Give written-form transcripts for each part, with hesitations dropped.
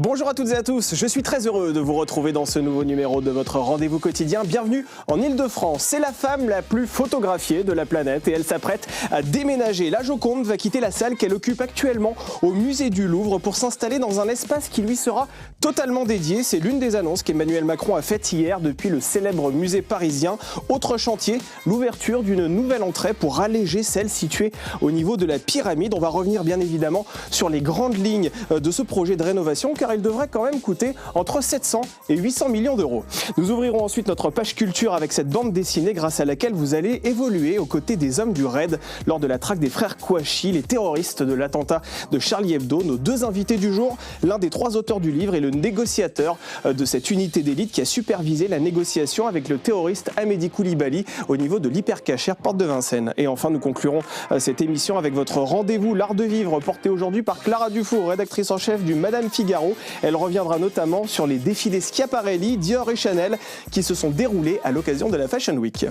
Bonjour à toutes et à tous, je suis très heureux de vous retrouver dans ce nouveau numéro de votre rendez-vous quotidien. Bienvenue en Île-de-France. C'est la femme la plus photographiée de la planète et elle s'apprête à déménager. La Joconde va quitter la salle qu'elle occupe actuellement au musée du Louvre pour s'installer dans un espace qui lui sera totalement dédié. C'est l'une des annonces qu'Emmanuel Macron a faites hier depuis le célèbre musée parisien. Autre chantier, l'ouverture d'une nouvelle entrée pour alléger celle située au niveau de la pyramide. On va revenir bien évidemment sur les grandes lignes de ce projet de rénovation car il devrait quand même coûter entre 700 et 800 millions d'euros. Nous ouvrirons ensuite notre page culture avec cette bande dessinée grâce à laquelle vous allez évoluer aux côtés des hommes du RAID lors de la traque des frères Kouachi, les terroristes de l'attentat de Charlie Hebdo. Nos deux invités du jour, l'un des trois auteurs du livre et le négociateur de cette unité d'élite qui a supervisé la négociation avec le terroriste Amédi Koulibaly au niveau de l'hypercachère Porte de Vincennes. Et enfin, nous conclurons cette émission avec votre rendez-vous L'Art de Vivre porté aujourd'hui par Clara Dufour, rédactrice en chef du Madame Figaro. Elle reviendra notamment sur les défilés Schiaparelli, Dior et Chanel qui se sont déroulés à l'occasion de la Fashion Week.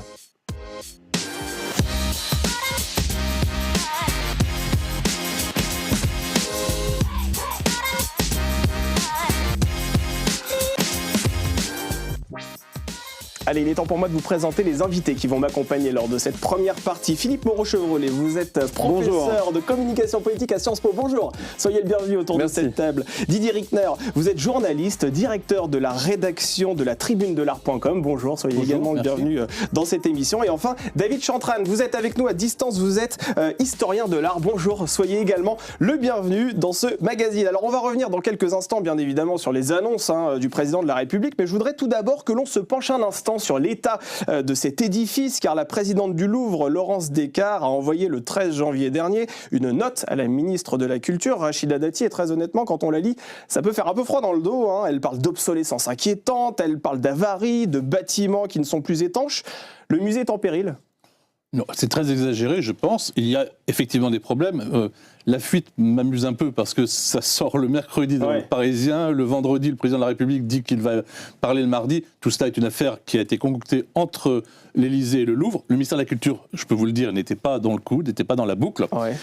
Allez, il est temps pour moi de vous présenter les invités qui vont m'accompagner lors de cette première partie. Philippe Moreau-Chevrolet, vous êtes professeur de communication politique à Sciences Po. Bonjour, soyez le bienvenu autour de cette table. Didier Rickner, vous êtes journaliste, directeur de la rédaction de la tribune de l'art.com. Bonjour, soyez également le bienvenu dans cette émission. Et enfin, David Chantrane, vous êtes avec nous à distance, vous êtes historien de l'art. Bonjour, soyez également le bienvenu dans ce magazine. Alors on va revenir dans quelques instants, bien évidemment, sur les annonces du président de la République, mais je voudrais tout d'abord que l'on se penche un instant sur l'état de cet édifice, car la présidente du Louvre, Laurence Descartes, a envoyé le 13 janvier dernier une note à la ministre de la Culture, Rachida Dati, et très honnêtement, quand on la lit, ça peut faire un peu froid dans le dos. Elle parle d'obsolescence inquiétante, elle parle d'avaries, de bâtiments qui ne sont plus étanches. Le musée est en péril ? Non, c'est très exagéré, je pense. Il y a effectivement des problèmes. La fuite m'amuse un peu parce que ça sort le mercredi dans le Parisien. Le vendredi, le président de la République dit qu'il va parler le mardi. Tout cela est une affaire qui a été concoctée entre l'Élysée et le Louvre. Le ministère de la Culture, je peux vous le dire, n'était pas dans le coup, n'était pas dans la boucle. Ouais.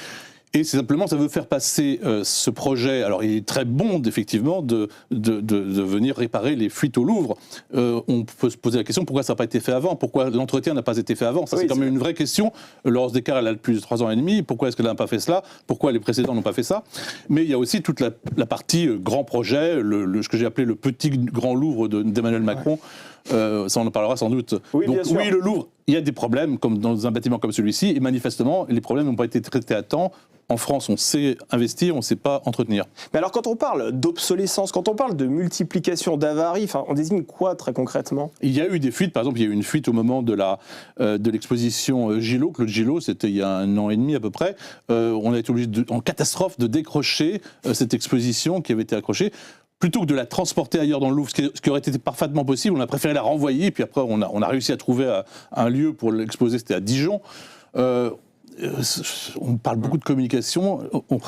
Et c'est simplement, ça veut faire passer ce projet, alors il est très bon effectivement de venir réparer les fuites au Louvre. On peut se poser la question, pourquoi ça n'a pas été fait avant ? Pourquoi l'entretien n'a pas été fait avant ? Ça, c'est quand même une vraie question. Laurence Descartes, elle a plus de 3 ans et demi, pourquoi est-ce qu'elle n'a pas fait cela ? Pourquoi les précédents n'ont pas fait ça ? Mais il y a aussi toute la partie grand projet, ce que j'ai appelé le petit grand Louvre d'Emmanuel Macron. Ça, on en parlera sans doute. Oui, donc oui, le Louvre, il y a des problèmes comme dans un bâtiment comme celui-ci, et manifestement, les problèmes n'ont pas été traités à temps. En France, on sait investir, on ne sait pas entretenir. Mais alors, quand on parle d'obsolescence, quand on parle de multiplication d'avaries, on désigne quoi très concrètement ? Il y a eu des fuites. Par exemple, il y a eu une fuite au moment de l'exposition Gillot, Claude Gillot, c'était il y a 1 an et demi à peu près. On a été obligé, en catastrophe, de décrocher cette exposition qui avait été accrochée. Plutôt que de la transporter ailleurs dans le Louvre, ce qui aurait été parfaitement possible, on a préféré la renvoyer, puis après on a réussi à trouver un lieu pour l'exposer, c'était à Dijon. On parle beaucoup de communication, on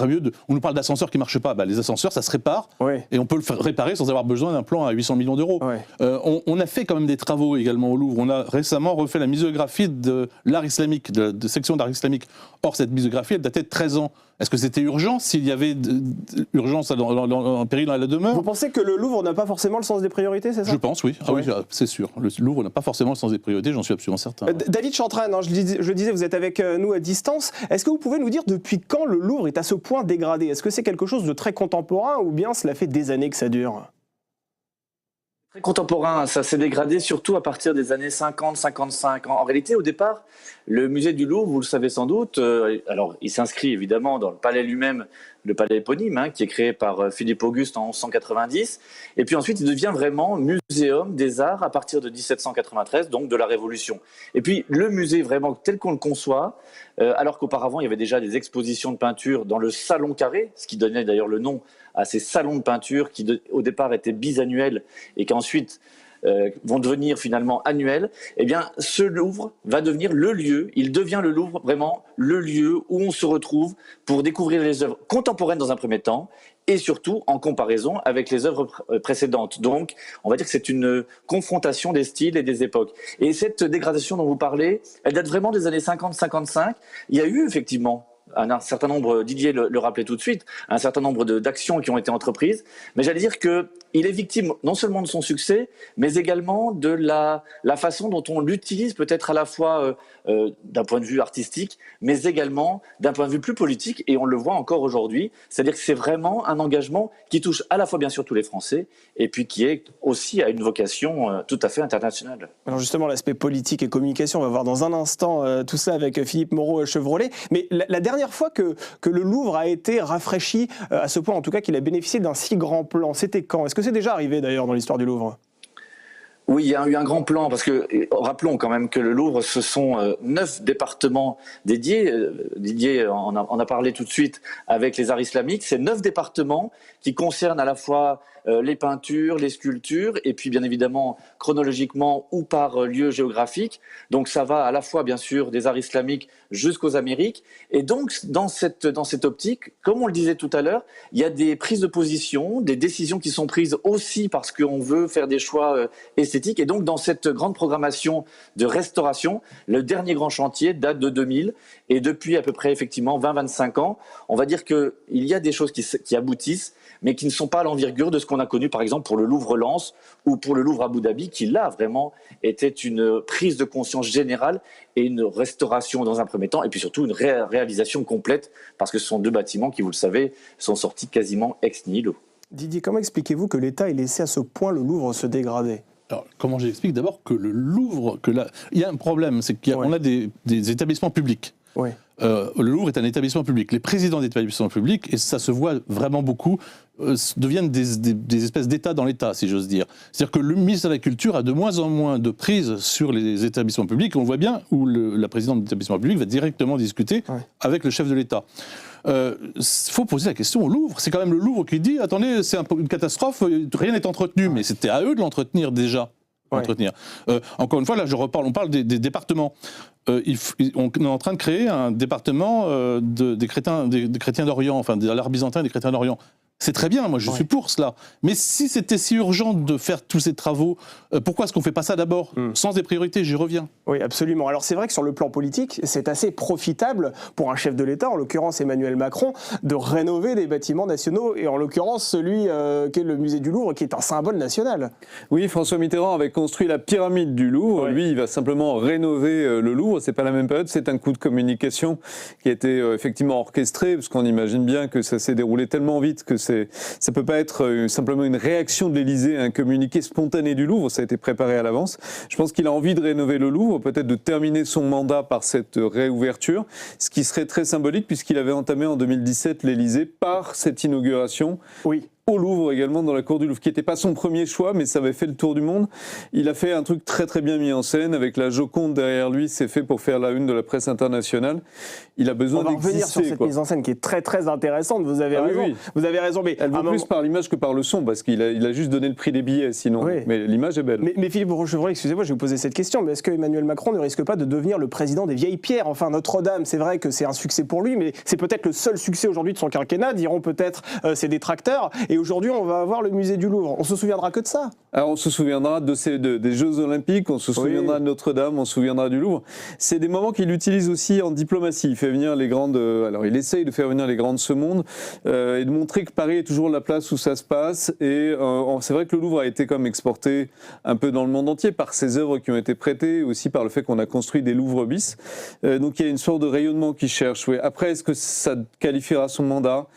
nous parle d'ascenseurs qui ne marchent pas. Les ascenseurs, ça se répare, et on peut le réparer sans avoir besoin d'un plan à 800 millions d'euros. On a fait quand même des travaux également au Louvre. On a récemment refait la muséographie de l'art islamique, de section d'art islamique. Or, cette muséographie, elle datait de 13 ans. Est-ce que c'était urgent, s'il y avait urgence en péril dans la demeure ? Vous pensez que le Louvre n'a pas forcément le sens des priorités, c'est ça ? Je pense, oui. Oui, c'est sûr. Le Louvre n'a pas forcément le sens des priorités, j'en suis absolument certain. David Chantrane, je le disais, vous êtes avec nous à distance. Est-ce que vous pouvez nous dire depuis quand le Louvre est à ce point dégradé ? Est-ce que c'est quelque chose de très contemporain ou bien cela fait des années que ça dure ? Très contemporain, ça s'est dégradé surtout à partir des années 50-55. En réalité, au départ, le musée du Louvre, vous le savez sans doute, alors il s'inscrit évidemment dans le palais lui-même, le palais éponyme, qui est créé par Philippe Auguste en 1190. Et puis ensuite, il devient vraiment muséum des arts à partir de 1793, donc de la Révolution. Et puis le musée vraiment tel qu'on le conçoit, alors qu'auparavant, il y avait déjà des expositions de peinture dans le Salon Carré, ce qui donnait d'ailleurs le nom à ces salons de peinture qui au départ étaient bisannuels et qu'ensuite vont devenir finalement annuels, eh bien ce Louvre va devenir le lieu, il devient le Louvre vraiment le lieu où on se retrouve pour découvrir les œuvres contemporaines dans un premier temps et surtout en comparaison avec les œuvres précédentes. Donc on va dire que c'est une confrontation des styles et des époques. Et cette dégradation dont vous parlez, elle date vraiment des années 50-55. Il y a eu effectivement un certain nombre, Didier le rappelait tout de suite, un certain nombre d'actions qui ont été entreprises. Mais j'allais dire qu'il est victime non seulement de son succès, mais également de la façon dont on l'utilise, peut-être à la fois d'un point de vue artistique, mais également d'un point de vue plus politique. Et on le voit encore aujourd'hui. C'est-à-dire que c'est vraiment un engagement qui touche à la fois bien sûr tous les Français, et puis qui est aussi à une vocation tout à fait internationale. Alors justement, l'aspect politique et communication, on va voir dans un instant tout ça avec Philippe Moreau-Chevrolet. Mais la dernière fois que le Louvre a été rafraîchi, à ce point en tout cas qu'il a bénéficié d'un si grand plan, c'était quand? Est-ce que c'est déjà arrivé d'ailleurs dans l'histoire du Louvre? Oui, il y a eu un grand plan, parce que rappelons quand même que le Louvre, ce sont 9 départements dédiés. Didier en a parlé tout de suite avec les arts islamiques. C'est 9 départements qui concernent à la fois les peintures, les sculptures, et puis bien évidemment chronologiquement ou par lieu géographique. Donc ça va à la fois bien sûr des arts islamiques jusqu'aux Amériques. Et donc dans cette optique, comme on le disait tout à l'heure, il y a des prises de position, des décisions qui sont prises aussi parce qu'on veut faire des choix esthétiques. Et donc dans cette grande programmation de restauration, le dernier grand chantier date de 2000. Et depuis à peu près effectivement 20-25 ans, on va dire qu'il y a des choses qui aboutissent, mais qui ne sont pas à l'envergure de ce qu'on a connu par exemple pour le Louvre-Lens ou pour le Louvre Abu Dhabi, qui là vraiment était une prise de conscience générale et une restauration dans un premier temps, et puis surtout une réalisation complète, parce que ce sont 2 bâtiments qui, vous le savez, sont sortis quasiment ex nihilo. Didier, comment expliquez-vous que l'État ait laissé à ce point le Louvre se dégrader? Alors, comment j'explique? D'abord que le Louvre, il y a un problème, c'est qu'on a des établissements publics. Oui. Le Louvre est un établissement public. Les présidents d'établissements publics, et ça se voit vraiment beaucoup, deviennent des espèces d'États dans l'État, si j'ose dire. C'est-à-dire que le ministre de la Culture a de moins en moins de prise sur les établissements publics. On voit bien où la présidente d'établissement public va directement discuter avec le chef de l'État. Faut poser la question au Louvre. C'est quand même le Louvre qui dit « Attendez, c'est une catastrophe, rien n'est entretenu ». Mais c'était à eux de l'entretenir déjà. Encore une fois, là, on parle des départements. On est en train de créer un département des chrétiens d'Orient, enfin de l'art byzantin et des chrétiens d'Orient. C'est très bien, moi je suis pour cela. Mais si c'était si urgent de faire tous ces travaux, pourquoi est-ce qu'on ne fait pas ça d'abord? Sans des priorités, j'y reviens. Oui, absolument. Alors c'est vrai que sur le plan politique, c'est assez profitable pour un chef de l'État, en l'occurrence Emmanuel Macron, de rénover des bâtiments nationaux, et en l'occurrence celui qui est le musée du Louvre, qui est un symbole national. Oui, François Mitterrand avait construit la pyramide du Louvre. Lui, il va simplement rénover le Louvre. C'est pas la même période, c'est un coup de communication qui a été effectivement orchestré, parce qu'on imagine bien que ça s'est déroulé tellement vite que ça peut pas être simplement une réaction de l'Élysée à un communiqué spontané du Louvre, ça a été préparé à l'avance. Je pense qu'il a envie de rénover le Louvre, peut-être de terminer son mandat par cette réouverture, ce qui serait très symbolique puisqu'il avait entamé en 2017 l'Élysée par cette inauguration. Oui. Au Louvre également, dans la cour du Louvre, qui n'était pas son premier choix, mais ça avait fait le tour du monde. Il a fait un truc très très bien mis en scène, avec la Joconde derrière lui, c'est fait pour faire la une de la presse internationale. Il a besoin d'exister. On va revenir sur cette mise en scène qui est très très intéressante, vous avez raison. Oui. Vous avez raison, mais elle vaut plus par l'image que par le son, parce qu'il a juste donné le prix des billets, sinon. Oui. Mais l'image est belle. Mais Philippe Moreau-Chevrolet, excusez-moi, je vais vous poser cette question, mais est-ce que Emmanuel Macron ne risque pas de devenir le président des vieilles pierres? Enfin, Notre-Dame, c'est vrai que c'est un succès pour lui, mais c'est peut-être le seul succès aujourd'hui de son quinquennat, diront peut-être ses détracteurs, et aujourd'hui on va avoir le musée du Louvre. On se souviendra que de ça. Alors on se souviendra des Jeux Olympiques, on se souviendra de Notre-Dame, on se souviendra du Louvre. C'est des moments qu'il utilise aussi en diplomatie. Il fait venir les grandes. Alors il essaye de faire venir les grands de ce monde et de montrer que Paris est toujours la place où ça se passe. Et c'est vrai que le Louvre a été comme exporté un peu dans le monde entier par ses œuvres qui ont été prêtées, aussi par le fait qu'on a construit des Louvres bis. Donc il y a une sorte de rayonnement qui cherche. Oui. Après, est-ce que ça qualifiera son mandat?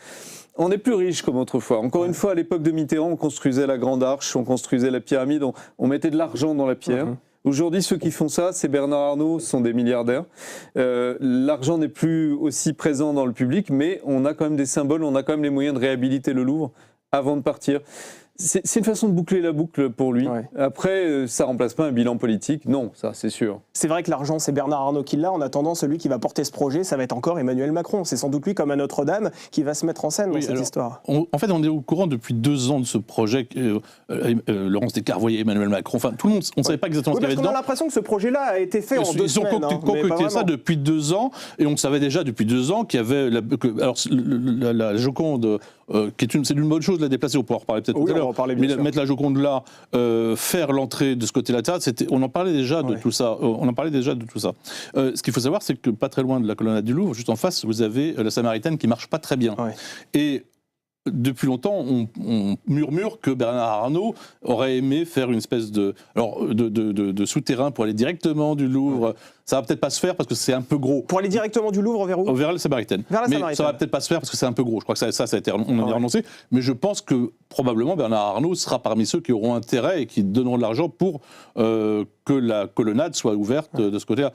On est plus riche comme autrefois. Encore une fois, à l'époque de Mitterrand, on construisait la Grande Arche, on construisait la pyramide, on mettait de l'argent dans la pierre. Aujourd'hui, ceux qui font ça, c'est Bernard Arnault, ce sont des milliardaires. L'argent n'est plus aussi présent dans le public, mais on a quand même des symboles, on a quand même les moyens de réhabiliter le Louvre avant de partir. C'est une façon de boucler la boucle pour lui. Ouais. Après, ça remplace pas un bilan politique, non, ça c'est sûr. C'est vrai que l'argent, c'est Bernard Arnault qui l'a. En attendant, celui qui va porter ce projet, ça va être encore Emmanuel Macron. C'est sans doute lui, comme à Notre-Dame, qui va se mettre en scène dans cette histoire. En fait, on est au courant depuis 2 ans de ce projet. Laurence Descartes, Emmanuel Macron, enfin tout le monde, on ne savait pas exactement ce qu'il y avait dedans. On a l'impression que ce projet-là a été fait en 2 semaines. Ils ont concocté ça depuis 2 ans, et on savait déjà depuis 2 ans qu'il y avait la Joconde c'est une bonne chose de la déplacer, on pourra en reparler peut-être tout à l'heure, mais mettre la Joconde là, faire l'entrée de ce côté-là, on en parlait déjà de tout ça. Ce qu'il faut savoir, c'est que pas très loin de la colonnade du Louvre, juste en face, vous avez la Samaritaine qui marche pas très bien. Ouais. Et depuis longtemps, on murmure que Bernard Arnault aurait aimé faire une espèce de souterrain pour aller directement du Louvre. Ouais. Ça va peut-être pas se faire parce que c'est un peu gros. Pour aller directement du Louvre vers où ? Vers la Samaritaine. Mais ça va peut-être pas se faire parce que c'est un peu gros. Je crois que ça a été, on en a renoncé. Mais je pense que probablement Bernard Arnault sera parmi ceux qui auront intérêt et qui donneront de l'argent pour que la colonnade soit ouverte de ce côté-là.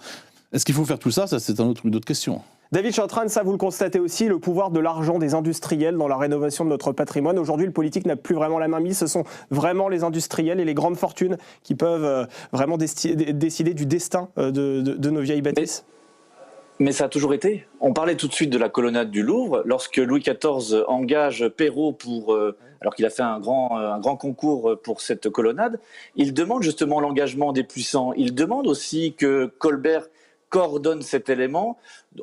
Est-ce qu'il faut faire tout ça ? Ça, c'est une autre question. David Chantrane, ça vous le constatez aussi, le pouvoir de l'argent des industriels dans la rénovation de notre patrimoine. Aujourd'hui, le politique n'a plus vraiment la main mise. Ce sont vraiment les industriels et les grandes fortunes qui peuvent vraiment décider du destin de nos vieilles bâtisses. Mais ça a toujours été. On parlait tout de suite de la colonnade du Louvre. Lorsque Louis XIV engage Perrault alors qu'il a fait un grand concours pour cette colonnade, il demande justement l'engagement des puissants. Il demande aussi que Colbert coordonne cet élément,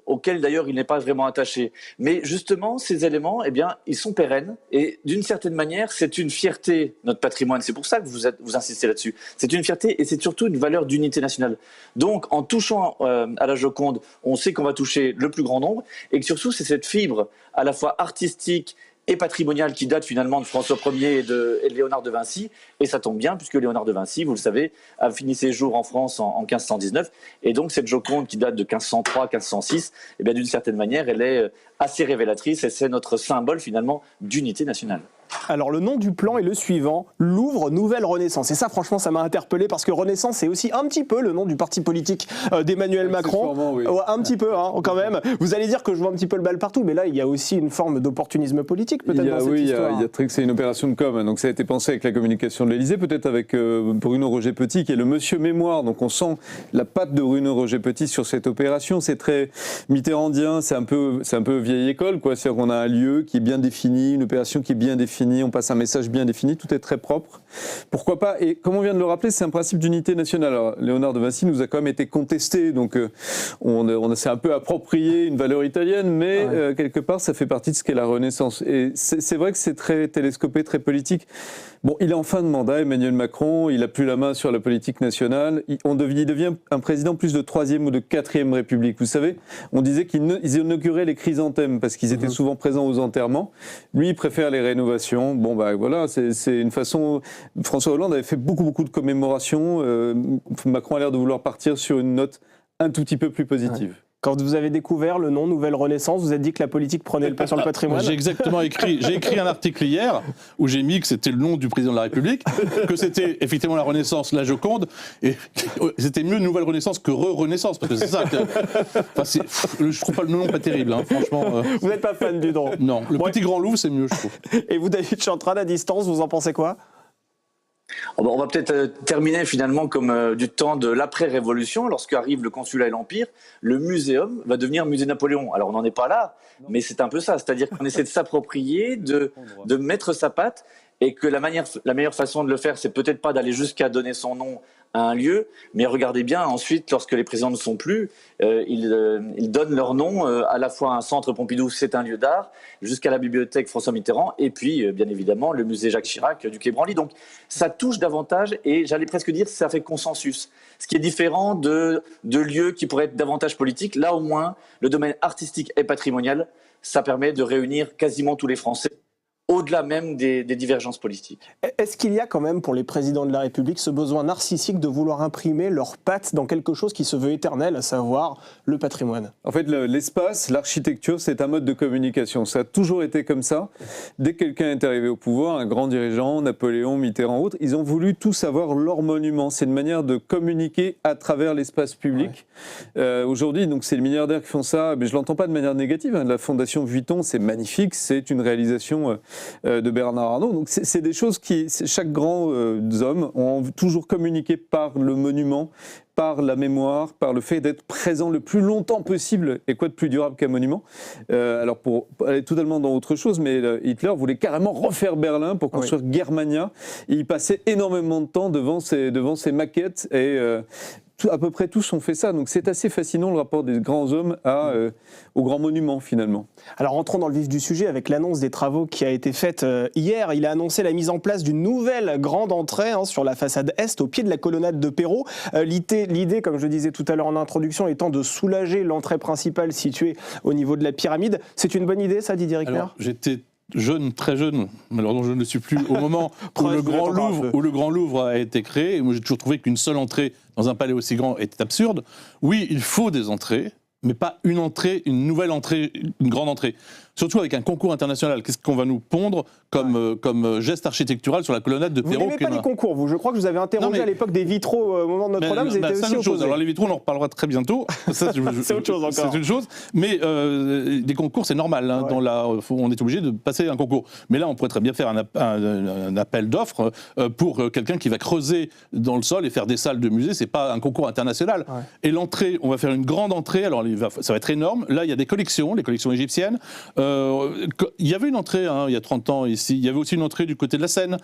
auquel d'ailleurs il n'est pas vraiment attaché. Mais justement, ces éléments, eh bien, ils sont pérennes, et d'une certaine manière, c'est une fierté, notre patrimoine. C'est pour ça que vous insistez là-dessus. C'est une fierté, et c'est surtout une valeur d'unité nationale. Donc, en touchant à la Joconde, on sait qu'on va toucher le plus grand nombre, et que surtout, c'est cette fibre à la fois artistique et patrimonial qui date finalement de François Ier et de Léonard de Vinci. Et ça tombe bien puisque Léonard de Vinci, vous le savez, a fini ses jours en France en 1519. Et donc cette Joconde qui date de 1503, 1506, eh bien d'une certaine manière, elle est assez révélatrice et c'est notre symbole finalement d'unité nationale. Alors le nom du plan est le suivant, Louvre Nouvelle Renaissance. Et ça franchement ça m'a interpellé parce que Renaissance c'est aussi un petit peu le nom du parti politique d'Emmanuel Macron. Oui. Un petit peu quand même. Vous allez dire que je vois un petit peu le bal partout, mais là il y a aussi une forme d'opportunisme politique peut-être dans cette histoire. Oui, c'est une opération de com, donc ça a été pensé avec la communication de l'Élysée, peut-être avec Bruno Roger-Petit qui est le monsieur mémoire, donc on sent la patte de Bruno Roger-Petit sur cette opération. C'est très mitterrandien, c'est un peu vieille école, quoi. C'est-à-dire qu'on a un lieu qui est bien défini, une opération qui est bien définie, on passe un message bien défini, tout est très propre. Pourquoi pas ? Et comme on vient de le rappeler, c'est un principe d'unité nationale. Alors, Léonard de Vinci nous a quand même été contesté, donc on s'est un peu approprié une valeur italienne, mais quelque part ça fait partie de ce qu'est la Renaissance. Et c'est vrai que c'est très télescopé, très politique. Bon, il est en fin de mandat, Emmanuel Macron, il n'a plus la main sur la politique nationale. Il devient un président plus de 3e ou de 4e République. Vous savez, on disait qu'ils inauguraient les chrysanthèmes parce qu'ils étaient souvent présents aux enterrements. Lui, il préfère les rénovations. Bon, voilà, c'est une façon... François Hollande avait fait beaucoup de commémorations. Macron a l'air de vouloir partir sur une note un tout petit peu plus positive. Ouais. Quand vous avez découvert le nom Nouvelle Renaissance, vous avez dit que la politique prenait le pas sur le patrimoine. J'ai écrit un article hier où j'ai mis que c'était le nom du président de la République, que c'était effectivement la Renaissance, la Joconde, et c'était mieux Nouvelle Renaissance que Renaissance, parce que c'est ça que... je trouve pas le nom pas terrible, hein, franchement. Vous n'êtes pas fan du nom ? Non, le Petit Grand Louvre, c'est mieux, je trouve. Et vous, David Chantrane, à distance, vous en pensez quoi ? On va peut-être terminer finalement comme du temps de l'après-révolution, lorsqu'arrive le consulat et l'Empire, le muséum va devenir musée Napoléon. Alors on n'en est pas là, mais c'est un peu ça, c'est-à-dire qu'on essaie de s'approprier, de mettre sa patte, et que la meilleure façon de le faire, c'est peut-être pas d'aller jusqu'à donner son nom à un lieu, mais regardez bien ensuite, lorsque les présidents ne sont plus, ils donnent leur nom à la fois à un centre Pompidou, c'est un lieu d'art, jusqu'à la bibliothèque François Mitterrand, et puis bien évidemment le musée Jacques Chirac du Quai Branly. Donc ça touche davantage, et j'allais presque dire ça fait consensus. Ce qui est différent de lieux qui pourraient être davantage politiques. Là au moins, le domaine artistique et patrimonial, ça permet de réunir quasiment tous les Français, au-delà même des divergences politiques. Est-ce qu'il y a quand même pour les présidents de la République ce besoin narcissique de vouloir imprimer leur patte dans quelque chose qui se veut éternel, à savoir le patrimoine ? En fait, l'espace, l'architecture, c'est un mode de communication. Ça a toujours été comme ça. Dès que quelqu'un est arrivé au pouvoir, un grand dirigeant, Napoléon, Mitterrand, autres, ils ont voulu tous avoir leur monument. C'est une manière de communiquer à travers l'espace public. Ouais. Aujourd'hui, donc c'est les milliardaires qui font ça, mais je l'entends pas de manière négative. La Fondation Vuitton, c'est magnifique, c'est une réalisation de Bernard Arnault. Donc c'est des choses qui, chaque grand homme ont toujours communiqué par le monument, par la mémoire, par le fait d'être présent le plus longtemps possible. Et quoi de plus durable qu'un monument ? Alors pour aller totalement dans autre chose, mais Hitler voulait carrément refaire Berlin pour construire Germania. Et il passait énormément de temps devant ces maquettes et à peu près tous ont fait ça. Donc c'est assez fascinant le rapport des grands hommes aux grands monuments finalement. Alors rentrons dans le vif du sujet avec l'annonce des travaux qui a été faite hier. Il a annoncé la mise en place d'une nouvelle grande entrée sur la façade est, au pied de la colonnade de Perrault. L'idée, comme je disais tout à l'heure en introduction, étant de soulager l'entrée principale située au niveau de la pyramide. C'est une bonne idée ça, Didier Rickner? Alors, j'étais jeune, très jeune, malheureusement je ne le suis plus, au moment où le Grand Louvre a été créé. Moi j'ai toujours trouvé qu'une seule entrée dans un palais aussi grand était absurde. Oui, il faut des entrées, mais pas une entrée, une nouvelle entrée, une grande entrée. Surtout avec un concours international. Qu'est-ce qu'on va nous pondre comme geste architectural sur la colonnade de Perrault? Vous n'aimez pas les concours, vous? Je crois que vous avez interrogé à l'époque des vitraux au moment de Notre-Dame, vous étiez aussi opposé. Alors les vitraux, on en reparlera très bientôt. C'est autre chose encore. C'est une chose. Mais des concours, c'est normal. On est obligé de passer un concours. Mais là, on pourrait très bien faire un appel d'offres pour quelqu'un qui va creuser dans le sol et faire des salles de musée. C'est pas un concours international. Ouais. Et l'entrée, on va faire une grande entrée. Alors ça va être énorme. Là, il y a des collections, les collections égyptiennes. Il y avait une entrée il y a 30 ans ici, il y avait aussi une entrée du côté de la Seine.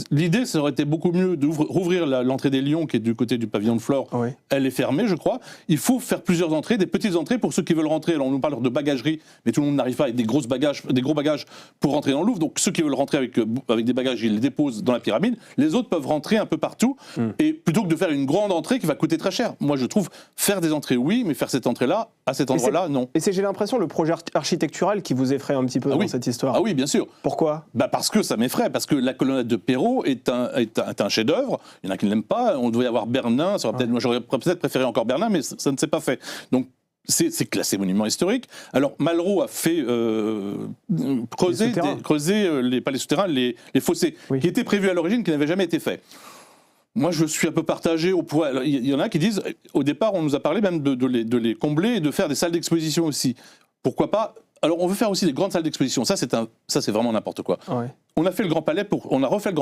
L'idée, ça aurait été beaucoup mieux de rouvrir l'entrée des Lions qui est du côté du pavillon de Flore. Oui. Elle est fermée, je crois. Il faut faire plusieurs entrées, des petites entrées pour ceux qui veulent rentrer. Alors on nous parle de bagagerie, mais tout le monde n'arrive pas avec des gros bagages pour rentrer dans le Louvre. Donc ceux qui veulent rentrer avec des bagages, ils les déposent dans la pyramide. Les autres peuvent rentrer un peu partout. Et plutôt que de faire une grande entrée qui va coûter très cher. Moi je trouve faire des entrées oui, mais faire cette entrée-là, à cet endroit-là, non. Et c'est, j'ai l'impression, le projet architectural qui vous effraie un petit peu dans cette histoire. Ah oui, bien sûr. Pourquoi? Parce que ça m'effraie, parce que la colonnade de Perrault est un chef-d'œuvre. Il y en a qui ne l'aiment pas. On devait avoir Bernin. Moi, j'aurais peut-être préféré encore Bernin, mais ça ne s'est pas fait. Donc, c'est classé monument historique. Alors, Malraux a fait creuser les palais souterrains, les fossés, qui étaient prévus à l'origine, qui n'avaient jamais été faits. Moi, je suis un peu partagé. Il y en a qui disent, au départ, on nous a parlé même de les combler et de faire des salles d'exposition aussi. Pourquoi pas? Alors, on veut faire aussi des grandes salles d'exposition. Ça, c'est vraiment n'importe quoi. Ouais. On a refait le Grand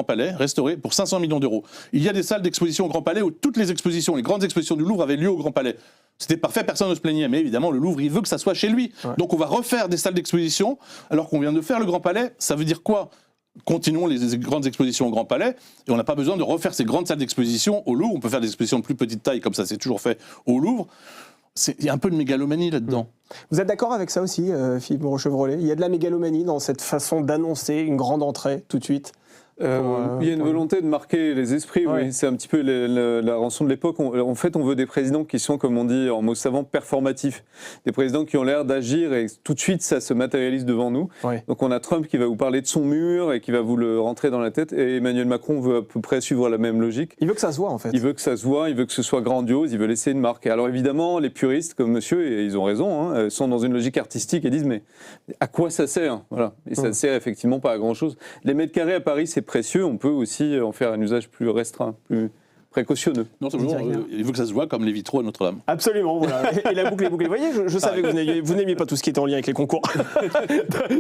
Palais, restauré, pour 500 millions d'euros. Il y a des salles d'exposition au Grand Palais où toutes les expositions, les grandes expositions du Louvre avaient lieu au Grand Palais. C'était parfait, personne ne se plaignait. Mais évidemment, le Louvre, il veut que ça soit chez lui. Ouais. Donc, on va refaire des salles d'exposition alors qu'on vient de faire le Grand Palais. Ça veut dire quoi? Continuons les grandes expositions au Grand Palais et on n'a pas besoin de refaire ces grandes salles d'exposition au Louvre. On peut faire des expositions de plus petite taille, comme ça c'est toujours fait au Louvre. Il y a un peu de mégalomanie là-dedans. Vous êtes d'accord avec ça aussi, Philippe Moreau-Chevrolet? Il y a de la mégalomanie dans cette façon d'annoncer une grande entrée tout de suite? Il y a une volonté de marquer les esprits, oui. C'est un petit peu la rançon de l'époque. En fait, on veut des présidents qui sont, comme on dit en mots savants, performatifs. Des présidents qui ont l'air d'agir et tout de suite, ça se matérialise devant nous. Oui. Donc on a Trump qui va vous parler de son mur et qui va vous le rentrer dans la tête. Et Emmanuel Macron veut à peu près suivre la même logique. Il veut que ça se voit, en fait. Il veut que ça se voit, il veut que ce soit grandiose, il veut laisser une marque. Alors évidemment, les puristes comme monsieur, et ils ont raison, sont dans une logique artistique et disent mais à quoi ça sert? Voilà. Et ça ne sert effectivement pas à grand-chose. Les mètres carrés à Paris, c'est précieux, on peut aussi en faire un usage plus restreint, plus précautionneux. Non, il veut que ça se voit comme les vitraux à Notre-Dame. Absolument, voilà. Et la boucle est bouclée. Vous voyez, je savais que vous n'aimiez pas tout ce qui était en lien avec les concours.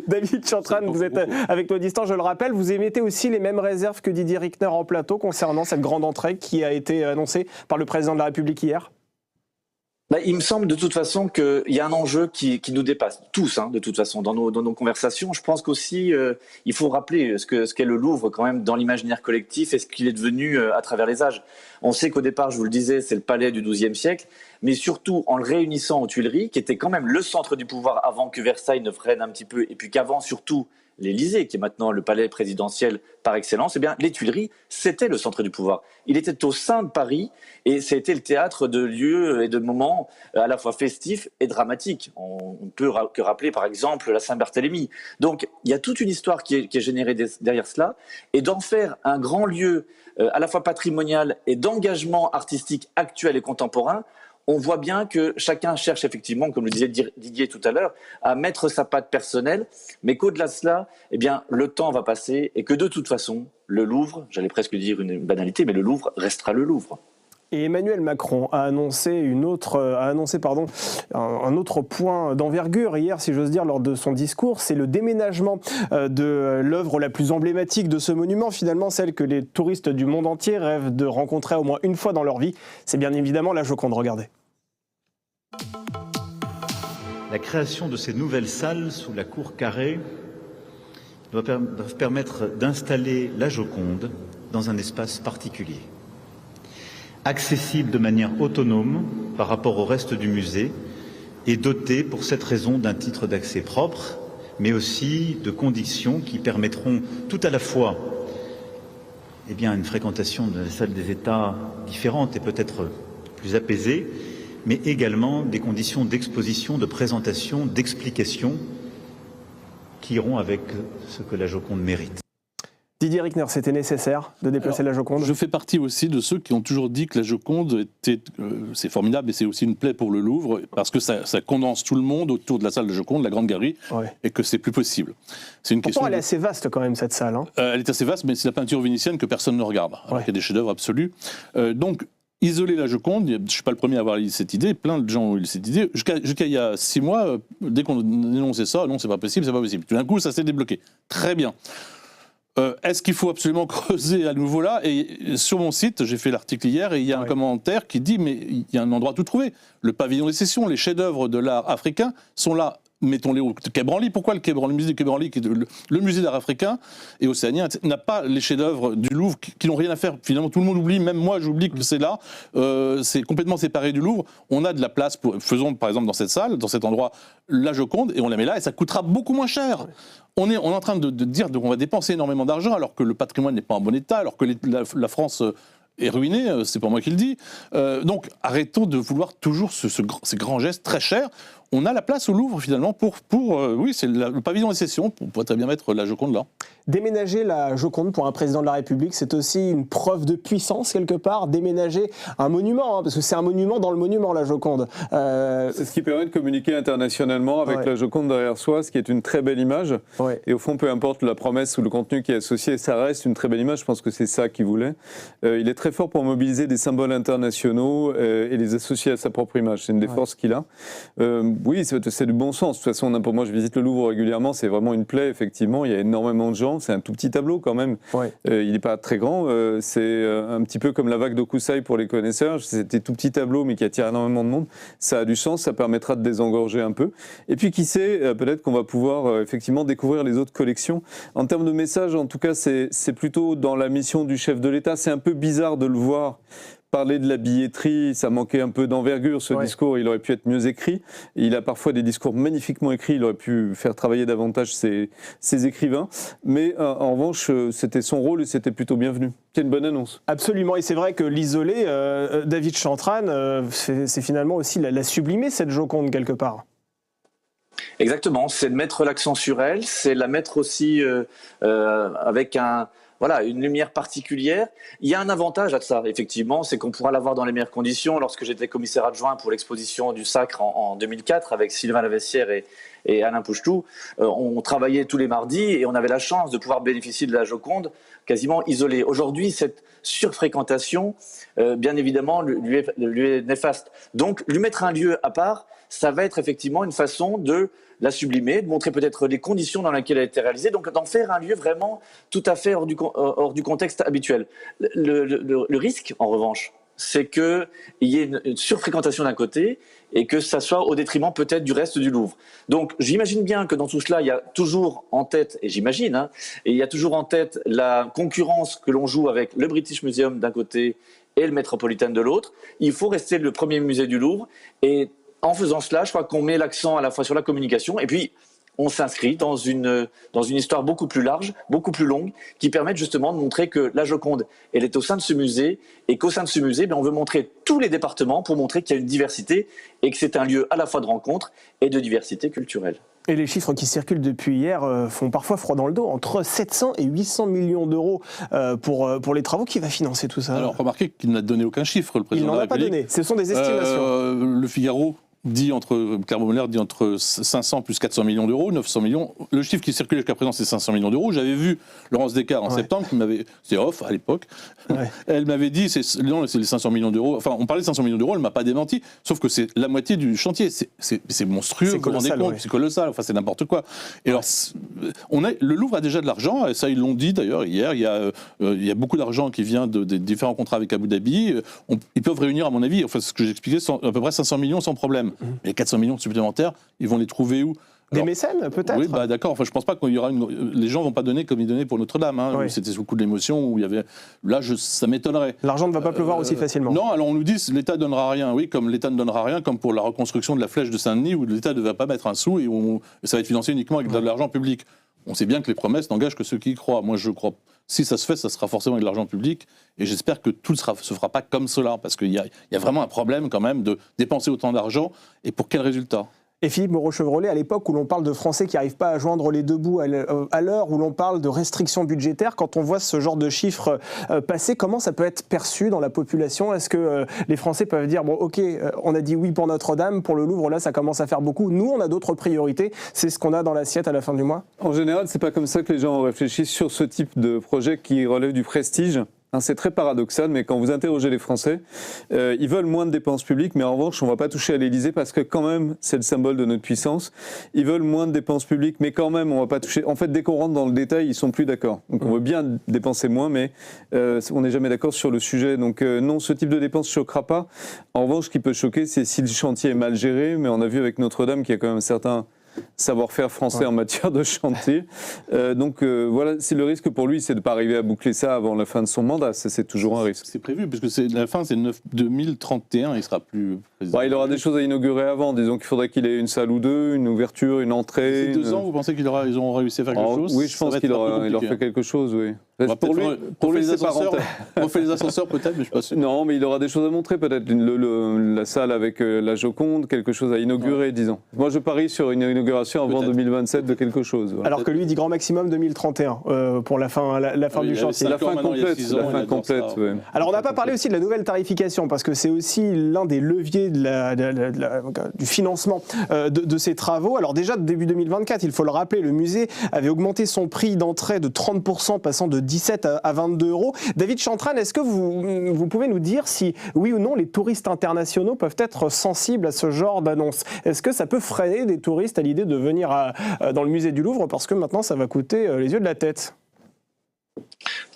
David Chantrane, vous êtes avec nous à distance, je le rappelle. Vous émettez aussi les mêmes réserves que Didier Rickner en plateau concernant cette grande entrée qui a été annoncée par le président de la République hier? Il me semble de toute façon qu'il y a un enjeu qui nous dépasse tous, de toute façon, dans nos conversations. Je pense qu'aussi, il faut rappeler ce qu'est le Louvre quand même dans l'imaginaire collectif et ce qu'il est devenu à travers les âges. On sait qu'au départ, je vous le disais, c'est le palais du XIIe siècle, mais surtout en le réunissant aux Tuileries, qui était quand même le centre du pouvoir avant que Versailles ne freine un petit peu, et puis qu'avant surtout l'Élysée, qui est maintenant le palais présidentiel par excellence, eh bien, les Tuileries, c'était le centre du pouvoir. Il était au sein de Paris et c'était le théâtre de lieux et de moments à la fois festifs et dramatiques. On ne peut que rappeler, par exemple, la Saint-Barthélemy. Donc, il y a toute une histoire qui est générée derrière cela. Et d'en faire un grand lieu à la fois patrimonial et d'engagement artistique actuel et contemporain, on voit bien que chacun cherche effectivement, comme le disait Didier tout à l'heure, à mettre sa patte personnelle, mais qu'au-delà de cela, eh bien, le temps va passer et que de toute façon, le Louvre, j'allais presque dire une banalité, mais le Louvre restera le Louvre. Et Emmanuel Macron a annoncé un autre point d'envergure hier, si j'ose dire, lors de son discours, c'est le déménagement de l'œuvre la plus emblématique de ce monument, finalement celle que les touristes du monde entier rêvent de rencontrer au moins une fois dans leur vie. C'est bien évidemment la Joconde, regardez. La création de ces nouvelles salles sous la cour carrée doit permettre d'installer la Joconde dans un espace particulier. accessible de manière autonome par rapport au reste du musée et doté pour cette raison d'un titre d'accès propre, mais aussi de conditions qui permettront tout à la fois une fréquentation de la salle des États différente et peut-être plus apaisée, mais également des conditions d'exposition, de présentation, d'explication qui iront avec ce que la Joconde mérite. Didier Rickner, c'était nécessaire de déplacer la Joconde? Je fais partie aussi de ceux qui ont toujours dit que la Joconde était, c'est formidable et c'est aussi une plaie pour le Louvre, parce que ça condense tout le monde autour de la salle de Joconde, la Grande Galerie, et que c'est plus possible. C'est une Pourtant, elle est assez vaste quand même, cette salle. Hein. Elle est assez vaste, mais c'est la peinture vénitienne que personne ne regarde. Alors qu'il y a des chefs-d'œuvre absolus. Donc, isoler la Joconde, je ne suis pas le premier à avoir eu cette idée, plein de gens ont eu cette idée. Jusqu'à il y a 6 mois, dès qu'on énonçait ça, non, c'est pas possible, c'est pas possible. Tout d'un coup, ça s'est débloqué. Très bien. Est-ce qu'il faut absolument creuser à nouveau là? Et sur mon site, j'ai fait l'article hier, et il y a un commentaire qui dit, mais il y a un endroit à tout trouver. Le pavillon des sessions, les chefs-d'œuvre de l'art africain sont là. Mettons-les au Quai Branly. Pourquoi le musée du Quai Branly, qui est le musée d'art africain et océanien, n'a pas les chefs-d'œuvre du Louvre qui n'ont rien à faire? Finalement, tout le monde oublie, même moi j'oublie que c'est là. C'est complètement séparé du Louvre. On a de la place faisons par exemple dans cette salle, dans cet endroit, la Joconde, et on la met là, et ça coûtera beaucoup moins cher. On est en train de dire qu'on va dépenser énormément d'argent alors que le patrimoine n'est pas en bon état, alors que la France est ruinée, c'est pas moi qui le dis. Donc arrêtons de vouloir toujours ces grands gestes très chers. On a la place au Louvre finalement pour oui, c'est le pavillon des sessions, on pourrait très bien mettre la Joconde là. Déménager la Joconde pour un président de la République, c'est aussi une preuve de puissance quelque part. Déménager un monument, hein, parce que c'est un monument dans le monument, la Joconde. C'est ce qui permet de communiquer internationalement avec la Joconde derrière soi, ce qui est une très belle image. Et au fond, peu importe la promesse ou le contenu qui est associé, ça reste une très belle image. Je pense que c'est ça qu'il voulait. Il est très fort pour mobiliser des symboles internationaux et les associer à sa propre image. C'est une des forces qu'il a. Oui, c'est du bon sens. De toute façon, pour moi, je visite le Louvre régulièrement. C'est vraiment une plaie, effectivement. Il y a énormément de gens. C'est un tout petit tableau quand même. Il n'est pas très grand. C'est un petit peu comme la vague d'Okusai pour les connaisseurs. C'était tout petit tableau, mais qui attire énormément de monde. Ça a du sens. Ça permettra de désengorger un peu. Et puis, qui sait, peut-être qu'on va pouvoir effectivement découvrir les autres collections. En termes de message, en tout cas, c'est plutôt dans la mission du chef de l'État. C'est un peu bizarre de le voir parler de la billetterie, ça manquait un peu d'envergure, ce discours, il aurait pu être mieux écrit. Il a parfois des discours magnifiquement écrits, il aurait pu faire travailler davantage ses écrivains. Mais en revanche, c'était son rôle et c'était plutôt bienvenu. C'est une bonne annonce. Absolument, et c'est vrai que l'isoler, David Chantrane, c'est finalement aussi la sublimer, cette Joconde, quelque part. Exactement, c'est de mettre l'accent sur elle, c'est la mettre aussi avec une lumière particulière. Il y a un avantage à ça, effectivement, c'est qu'on pourra l'avoir dans les meilleures conditions. Lorsque j'étais commissaire adjoint pour l'exposition du Sacre en 2004 avec Sylvain Lavessière et Alain Pouchetou, on travaillait tous les mardis et on avait la chance de pouvoir bénéficier de la Joconde quasiment isolée. Aujourd'hui, cette surfréquentation, bien évidemment, lui est néfaste. Donc, lui mettre un lieu à part, ça va être effectivement une façon de la sublimer, de montrer peut-être les conditions dans lesquelles elle a été réalisée, donc d'en faire un lieu vraiment tout à fait hors du contexte habituel. Le risque, en revanche, c'est qu'il y ait une surfréquentation d'un côté et que ça soit au détriment peut-être du reste du Louvre. Donc j'imagine bien que dans tout cela, il y a toujours en tête, et j'imagine, et il y a toujours en tête la concurrence que l'on joue avec le British Museum d'un côté et le Metropolitan de l'autre. Il faut rester le premier musée du Louvre, et en faisant cela, je crois qu'on met l'accent à la fois sur la communication et puis on s'inscrit dans une histoire beaucoup plus large, beaucoup plus longue, qui permet justement de montrer que la Joconde, elle est au sein de ce musée et qu'au sein de ce musée, on veut montrer tous les départements pour montrer qu'il y a une diversité et que c'est un lieu à la fois de rencontre et de diversité culturelle. Et les chiffres qui circulent depuis hier font parfois froid dans le dos. Entre 700 et 800 millions d'euros pour les travaux. Qui va financer tout ça? Alors, remarquez qu'il n'a donné aucun chiffre, le président de la République. Il n'en a pas donné. Ce sont des estimations. Le Figaro Clermont-Bonne dit entre 500 plus 400 millions d'euros, 900 millions. Le chiffre qui circulait jusqu'à présent, c'est 500 millions d'euros. J'avais vu Laurence Descartes en septembre, c'est off à l'époque. Elle m'avait dit, c'est les 500 millions d'euros. Enfin, on parlait de 500 millions d'euros, elle ne m'a pas démenti. Sauf que c'est la moitié du chantier. C'est monstrueux, vous vous rendez compte, c'est colossal. Enfin, c'est n'importe quoi. Et alors, le Louvre a déjà de l'argent, et ça, ils l'ont dit d'ailleurs hier. Il y a beaucoup d'argent qui vient des différents contrats avec Abu Dhabi. Ils peuvent réunir, à mon avis, enfin, ce que j'expliquais, à peu près 500 millions sans problème. Les 400 millions supplémentaires, ils vont les trouver où? Des mécènes, peut-être? Oui, d'accord. Enfin, je pense pas qu'il y aura les gens vont pas donner comme ils donnaient pour Notre-Dame. Hein. Oui. C'était sous le coup de l'émotion où il y avait. Là, ça m'étonnerait. L'argent ne va pas pleuvoir aussi facilement. Non, alors on nous dit l'État donnera rien. Oui, comme l'État ne donnera rien, comme pour la reconstruction de la flèche de Saint-Denis où l'État ne va pas mettre un sou et ça va être financé uniquement avec de l'argent public. On sait bien que les promesses n'engagent que ceux qui y croient. Moi, je crois. Si ça se fait, ça sera forcément avec de l'argent public. Et j'espère que tout ne se fera pas comme cela. Parce qu'il y a vraiment un problème quand même de dépenser autant d'argent. Et pour quel résultat ? Et Philippe Moreau-Chevrolet, à l'époque où l'on parle de Français qui n'arrivent pas à joindre les deux bouts, à l'heure où l'on parle de restrictions budgétaires, quand on voit ce genre de chiffres passer, comment ça peut être perçu dans la population? Est-ce que les Français peuvent dire, bon ok, on a dit oui pour Notre-Dame, pour le Louvre, là ça commence à faire beaucoup, nous on a d'autres priorités, c'est ce qu'on a dans l'assiette à la fin du mois? En général, c'est pas comme ça que les gens réfléchissent sur ce type de projet qui relève du prestige. C'est très paradoxal, mais quand vous interrogez les Français, ils veulent moins de dépenses publiques, mais en revanche, on ne va pas toucher à l'Élysée parce que quand même, c'est le symbole de notre puissance. Ils veulent moins de dépenses publiques, mais quand même, on ne va pas toucher. En fait, dès qu'on rentre dans le détail, ils sont plus d'accord. Donc, on veut bien dépenser moins, mais on n'est jamais d'accord sur le sujet. Donc, non, ce type de dépenses ne choquera pas. En revanche, ce qui peut choquer, c'est si le chantier est mal géré, mais on a vu avec Notre-Dame qu'il y a quand même un certain savoir-faire français en matière de chantier. Voilà, c'est le risque pour lui, c'est de ne pas arriver à boucler ça avant la fin de son mandat. Ça, c'est toujours un risque. C'est prévu, puisque la fin, c'est 2031, il sera plus président. Il aura des choses à inaugurer avant. Disons qu'il faudrait qu'il ait une salle ou deux, une ouverture, une entrée. D'ici 2 ans, vous pensez qu'ils auront réussi à faire quelque chose? Oui, je pense qu'il leur fait quelque chose, oui. Pour lui, c'est pas rentable. On fait les ascenseurs peut-être, mais je suis pas sûr. Non, mais il aura des choses à montrer peut-être. La salle avec la Joconde, quelque chose à inaugurer, disons. Moi, je parie sur une inauguration avant 2027 de quelque chose. Voilà. Alors que lui dit grand maximum 2031 pour la fin du chantier. La fin complète. Ouais. Alors on n'a pas parlé aussi de la nouvelle tarification parce que c'est aussi l'un des leviers du financement de ces travaux. Alors déjà début 2024, il faut le rappeler, le musée avait augmenté son prix d'entrée de 30%, passant de 17 à 22 euros. David Chantrane, est-ce que vous pouvez nous dire si oui ou non les touristes internationaux peuvent être sensibles à ce genre d'annonce? Est-ce que ça peut freiner des touristes à l'idée de venir dans le musée du Louvre parce que maintenant ça va coûter les yeux de la tête?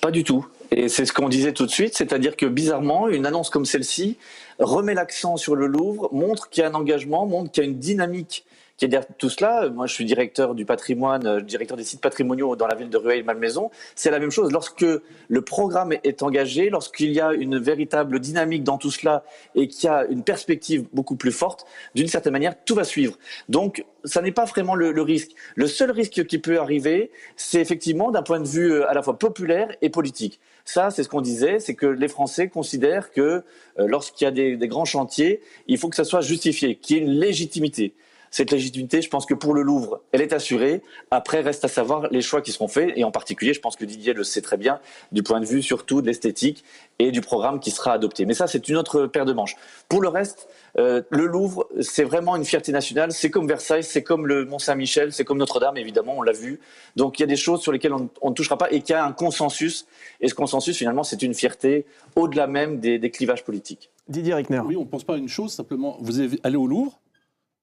Pas du tout. Et c'est ce qu'on disait tout de suite, c'est-à-dire que bizarrement, une annonce comme celle-ci remet l'accent sur le Louvre, montre qu'il y a un engagement, montre qu'il y a une dynamique qui est derrière tout cela. Moi, je suis directeur du patrimoine, directeur des sites patrimoniaux dans la ville de Rueil-Malmaison. C'est la même chose. Lorsque le programme est engagé, lorsqu'il y a une véritable dynamique dans tout cela et qu'il y a une perspective beaucoup plus forte, d'une certaine manière, tout va suivre. Donc, ça n'est pas vraiment le risque. Le seul risque qui peut arriver, c'est effectivement d'un point de vue à la fois populaire et politique. Ça, c'est ce qu'on disait, c'est que les Français considèrent que lorsqu'il y a des grands chantiers, il faut que ça soit justifié, qu'il y ait une légitimité. Cette légitimité, je pense que pour le Louvre, elle est assurée. Après, reste à savoir les choix qui seront faits. Et en particulier, je pense que Didier le sait très bien, du point de vue surtout de l'esthétique et du programme qui sera adopté. Mais ça, c'est une autre paire de manches. Pour le reste, le Louvre, c'est vraiment une fierté nationale. C'est comme Versailles, c'est comme le Mont-Saint-Michel, c'est comme Notre-Dame, évidemment, on l'a vu. Donc il y a des choses sur lesquelles on ne touchera pas et qu'il y a un consensus. Et ce consensus, finalement, c'est une fierté au-delà même des clivages politiques. Didier Rickner. Oui, on ne pense pas à une chose, simplement, vous allez au Louvre,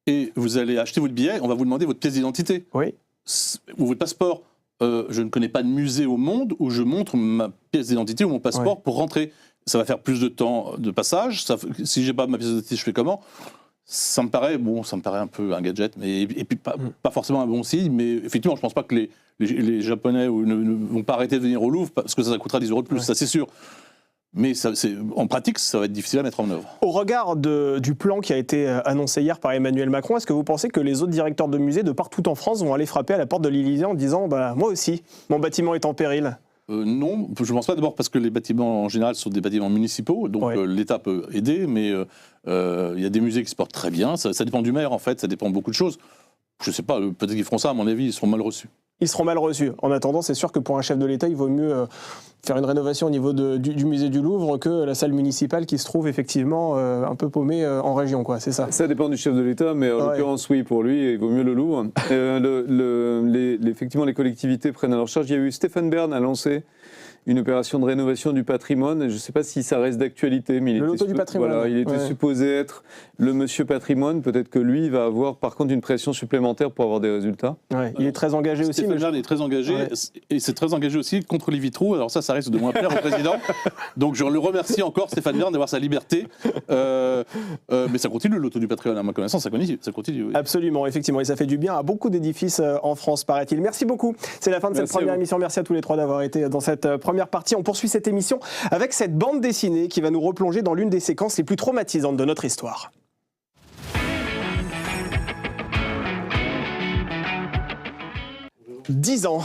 et vous allez acheter votre billet, on va vous demander votre pièce d'identité. Oui. Ou votre passeport. Je ne connais pas de musée au monde où je montre ma pièce d'identité ou mon passeport pour rentrer. Ça va faire plus de temps de passage. Si j'ai pas ma pièce d'identité, je fais comment? Ça me paraît un peu un gadget, et puis pas forcément un bon signe. Mais effectivement, je ne pense pas que les Japonais ne vont pas arrêter de venir au Louvre parce que ça coûtera 10 € de plus. Ça, c'est sûr. Mais en pratique, ça va être difficile à mettre en œuvre. Au regard du plan qui a été annoncé hier par Emmanuel Macron, est-ce que vous pensez que les autres directeurs de musées de partout en France vont aller frapper à la porte de l'Élysée en disant « moi aussi, mon bâtiment est en péril » Non, je ne pense pas, d'abord parce que les bâtiments en général sont des bâtiments municipaux, donc l'État peut aider, mais il y a des musées qui se portent très bien, ça dépend du maire en fait, ça dépend de beaucoup de choses. Je ne sais pas, peut-être qu'ils feront ça, à mon avis, ils seront mal reçus. Ils seront mal reçus. En attendant, c'est sûr que pour un chef de l'État, il vaut mieux faire une rénovation au niveau du musée du Louvre que la salle municipale qui se trouve effectivement un peu paumée en région, quoi. C'est ça. Ça dépend du chef de l'État, mais en l'occurrence, oui, pour lui, il vaut mieux le Louvre. Effectivement, les collectivités prennent à leur charge. Il y a eu Stéphane Bern a lancé une opération de rénovation du patrimoine. Je ne sais pas si ça reste d'actualité, mais Le loto du patrimoine. Voilà, il était supposé être le monsieur patrimoine. Peut-être que lui va avoir par contre une pression supplémentaire pour avoir des résultats. Ouais, il est très engagé aussi. Stéphane Bern est très engagé, et c'est très engagé aussi contre les vitraux. Alors ça risque de moins plaire au président. Donc je le remercie encore, Stéphane Bern, d'avoir sa liberté. Mais ça continue, le loto du patrimoine, à ma connaissance, ça continue. Oui. Absolument, effectivement, et ça fait du bien à beaucoup d'édifices en France, paraît-il. Merci beaucoup. C'est la fin de cette première émission. Merci à tous les trois d'avoir été dans cette première partie. On poursuit cette émission avec cette bande dessinée qui va nous replonger dans l'une des séquences les plus traumatisantes de notre histoire. 10 ans,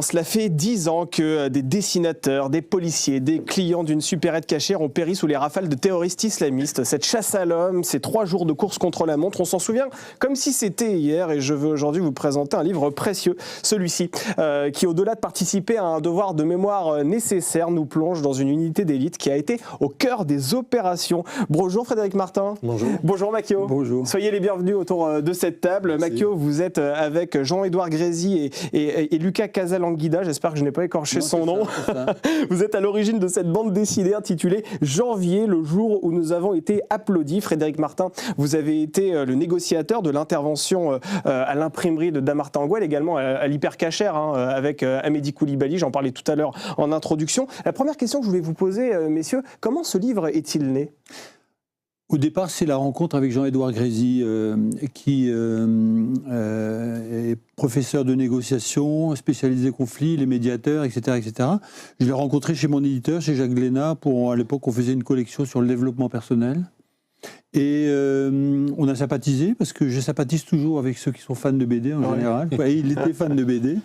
cela fait 10 ans que des dessinateurs, des policiers, des clients d'une supérette cachère ont péri sous les rafales de terroristes islamistes. Cette chasse à l'homme, ces 3 jours de course contre la montre, on s'en souvient comme si c'était hier, et je veux aujourd'hui vous présenter un livre précieux, celui-ci, qui au-delà de participer à un devoir de mémoire nécessaire, nous plonge dans une unité d'élite qui a été au cœur des opérations. Bonjour Frédéric Martin. Bonjour. Bonjour Makio. Bonjour. Soyez les bienvenus autour de cette table. Merci. Makio, vous êtes avec Jean-Édouard Grézy et Lucas Casalanguida, j'espère que je n'ai pas écorché son nom. Vous êtes à l'origine de cette bande dessinée intitulée Janvier, le jour où nous avons été applaudis. Frédéric Martin, vous avez été le négociateur de l'intervention à l'imprimerie de Damartin-Angoel, également à l'hypercachère avec Amédi Koulibaly, j'en parlais tout à l'heure en introduction. La première question que je voulais vous poser, messieurs, comment ce livre est-il né ? Au départ, c'est la rencontre avec Jean-Édouard Grézy, qui est professeur de négociation, spécialisé conflits, les médiateurs, etc., etc. Je l'ai rencontré chez mon éditeur, chez Jacques Glénat, à l'époque, on faisait une collection sur le développement personnel. Et on a sympathisé, parce que je sympathise toujours avec ceux qui sont fans de BD en général. Et il était fan de BD.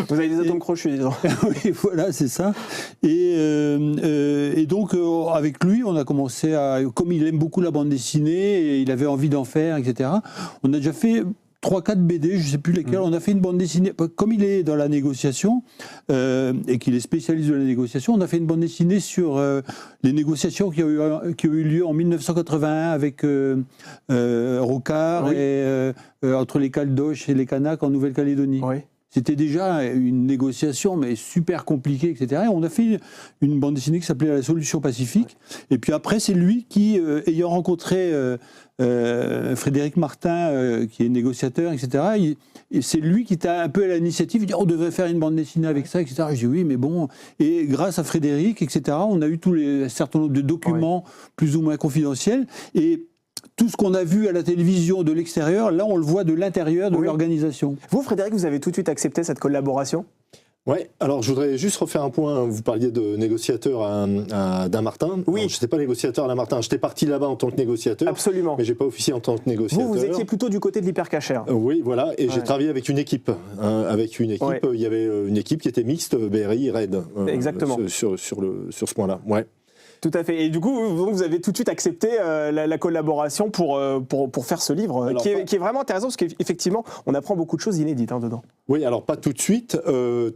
Vous avez des atomes crochus, disons. Oui, voilà, c'est ça. Et donc, avec lui, on a commencé à... Comme il aime beaucoup la bande dessinée, et il avait envie d'en faire, etc., on a déjà fait 3-4 BD, je ne sais plus lesquels. On a fait une bande dessinée. Comme il est dans la négociation, et qu'il est spécialiste de la négociation, on a fait une bande dessinée sur les négociations qui ont eu lieu en 1981 avec Rocard et entre les Caldoches et les Kanaks en Nouvelle-Calédonie. Oui. C'était déjà une négociation, mais super compliquée, etc. Et on a fait une bande dessinée qui s'appelait La Solution Pacifique. Et puis après, c'est lui qui, ayant rencontré Frédéric Martin, qui est négociateur, etc., c'est lui qui était un peu à l'initiative. Il dit, on devrait faire une bande dessinée avec ça, etc. Je dis oui, mais bon. Et grâce à Frédéric, etc., on a eu un certain nombre de documents plus ou moins confidentiels. Et tout ce qu'on a vu à la télévision de l'extérieur, là, on le voit de l'intérieur de l'organisation. Vous, Frédéric, vous avez tout de suite accepté cette collaboration ? Oui, alors je voudrais juste refaire un point. Vous parliez de négociateur à Damartin. Oui. Je n'étais pas négociateur à Damartin. J'étais parti là-bas en tant que négociateur. Absolument. Mais je n'ai pas officié en tant que négociateur. Vous étiez plutôt du côté de l'hypercachère. Oui, voilà. Et j'ai travaillé avec une équipe. Il y avait une équipe qui était mixte, BRI, RAID. Exactement. Sur ce point-là. Ouais. Tout à fait. Et du coup, vous avez tout de suite accepté la collaboration pour faire ce livre, alors, qui est vraiment intéressant, parce qu'effectivement, on apprend beaucoup de choses inédites dedans. Oui, alors pas tout de suite.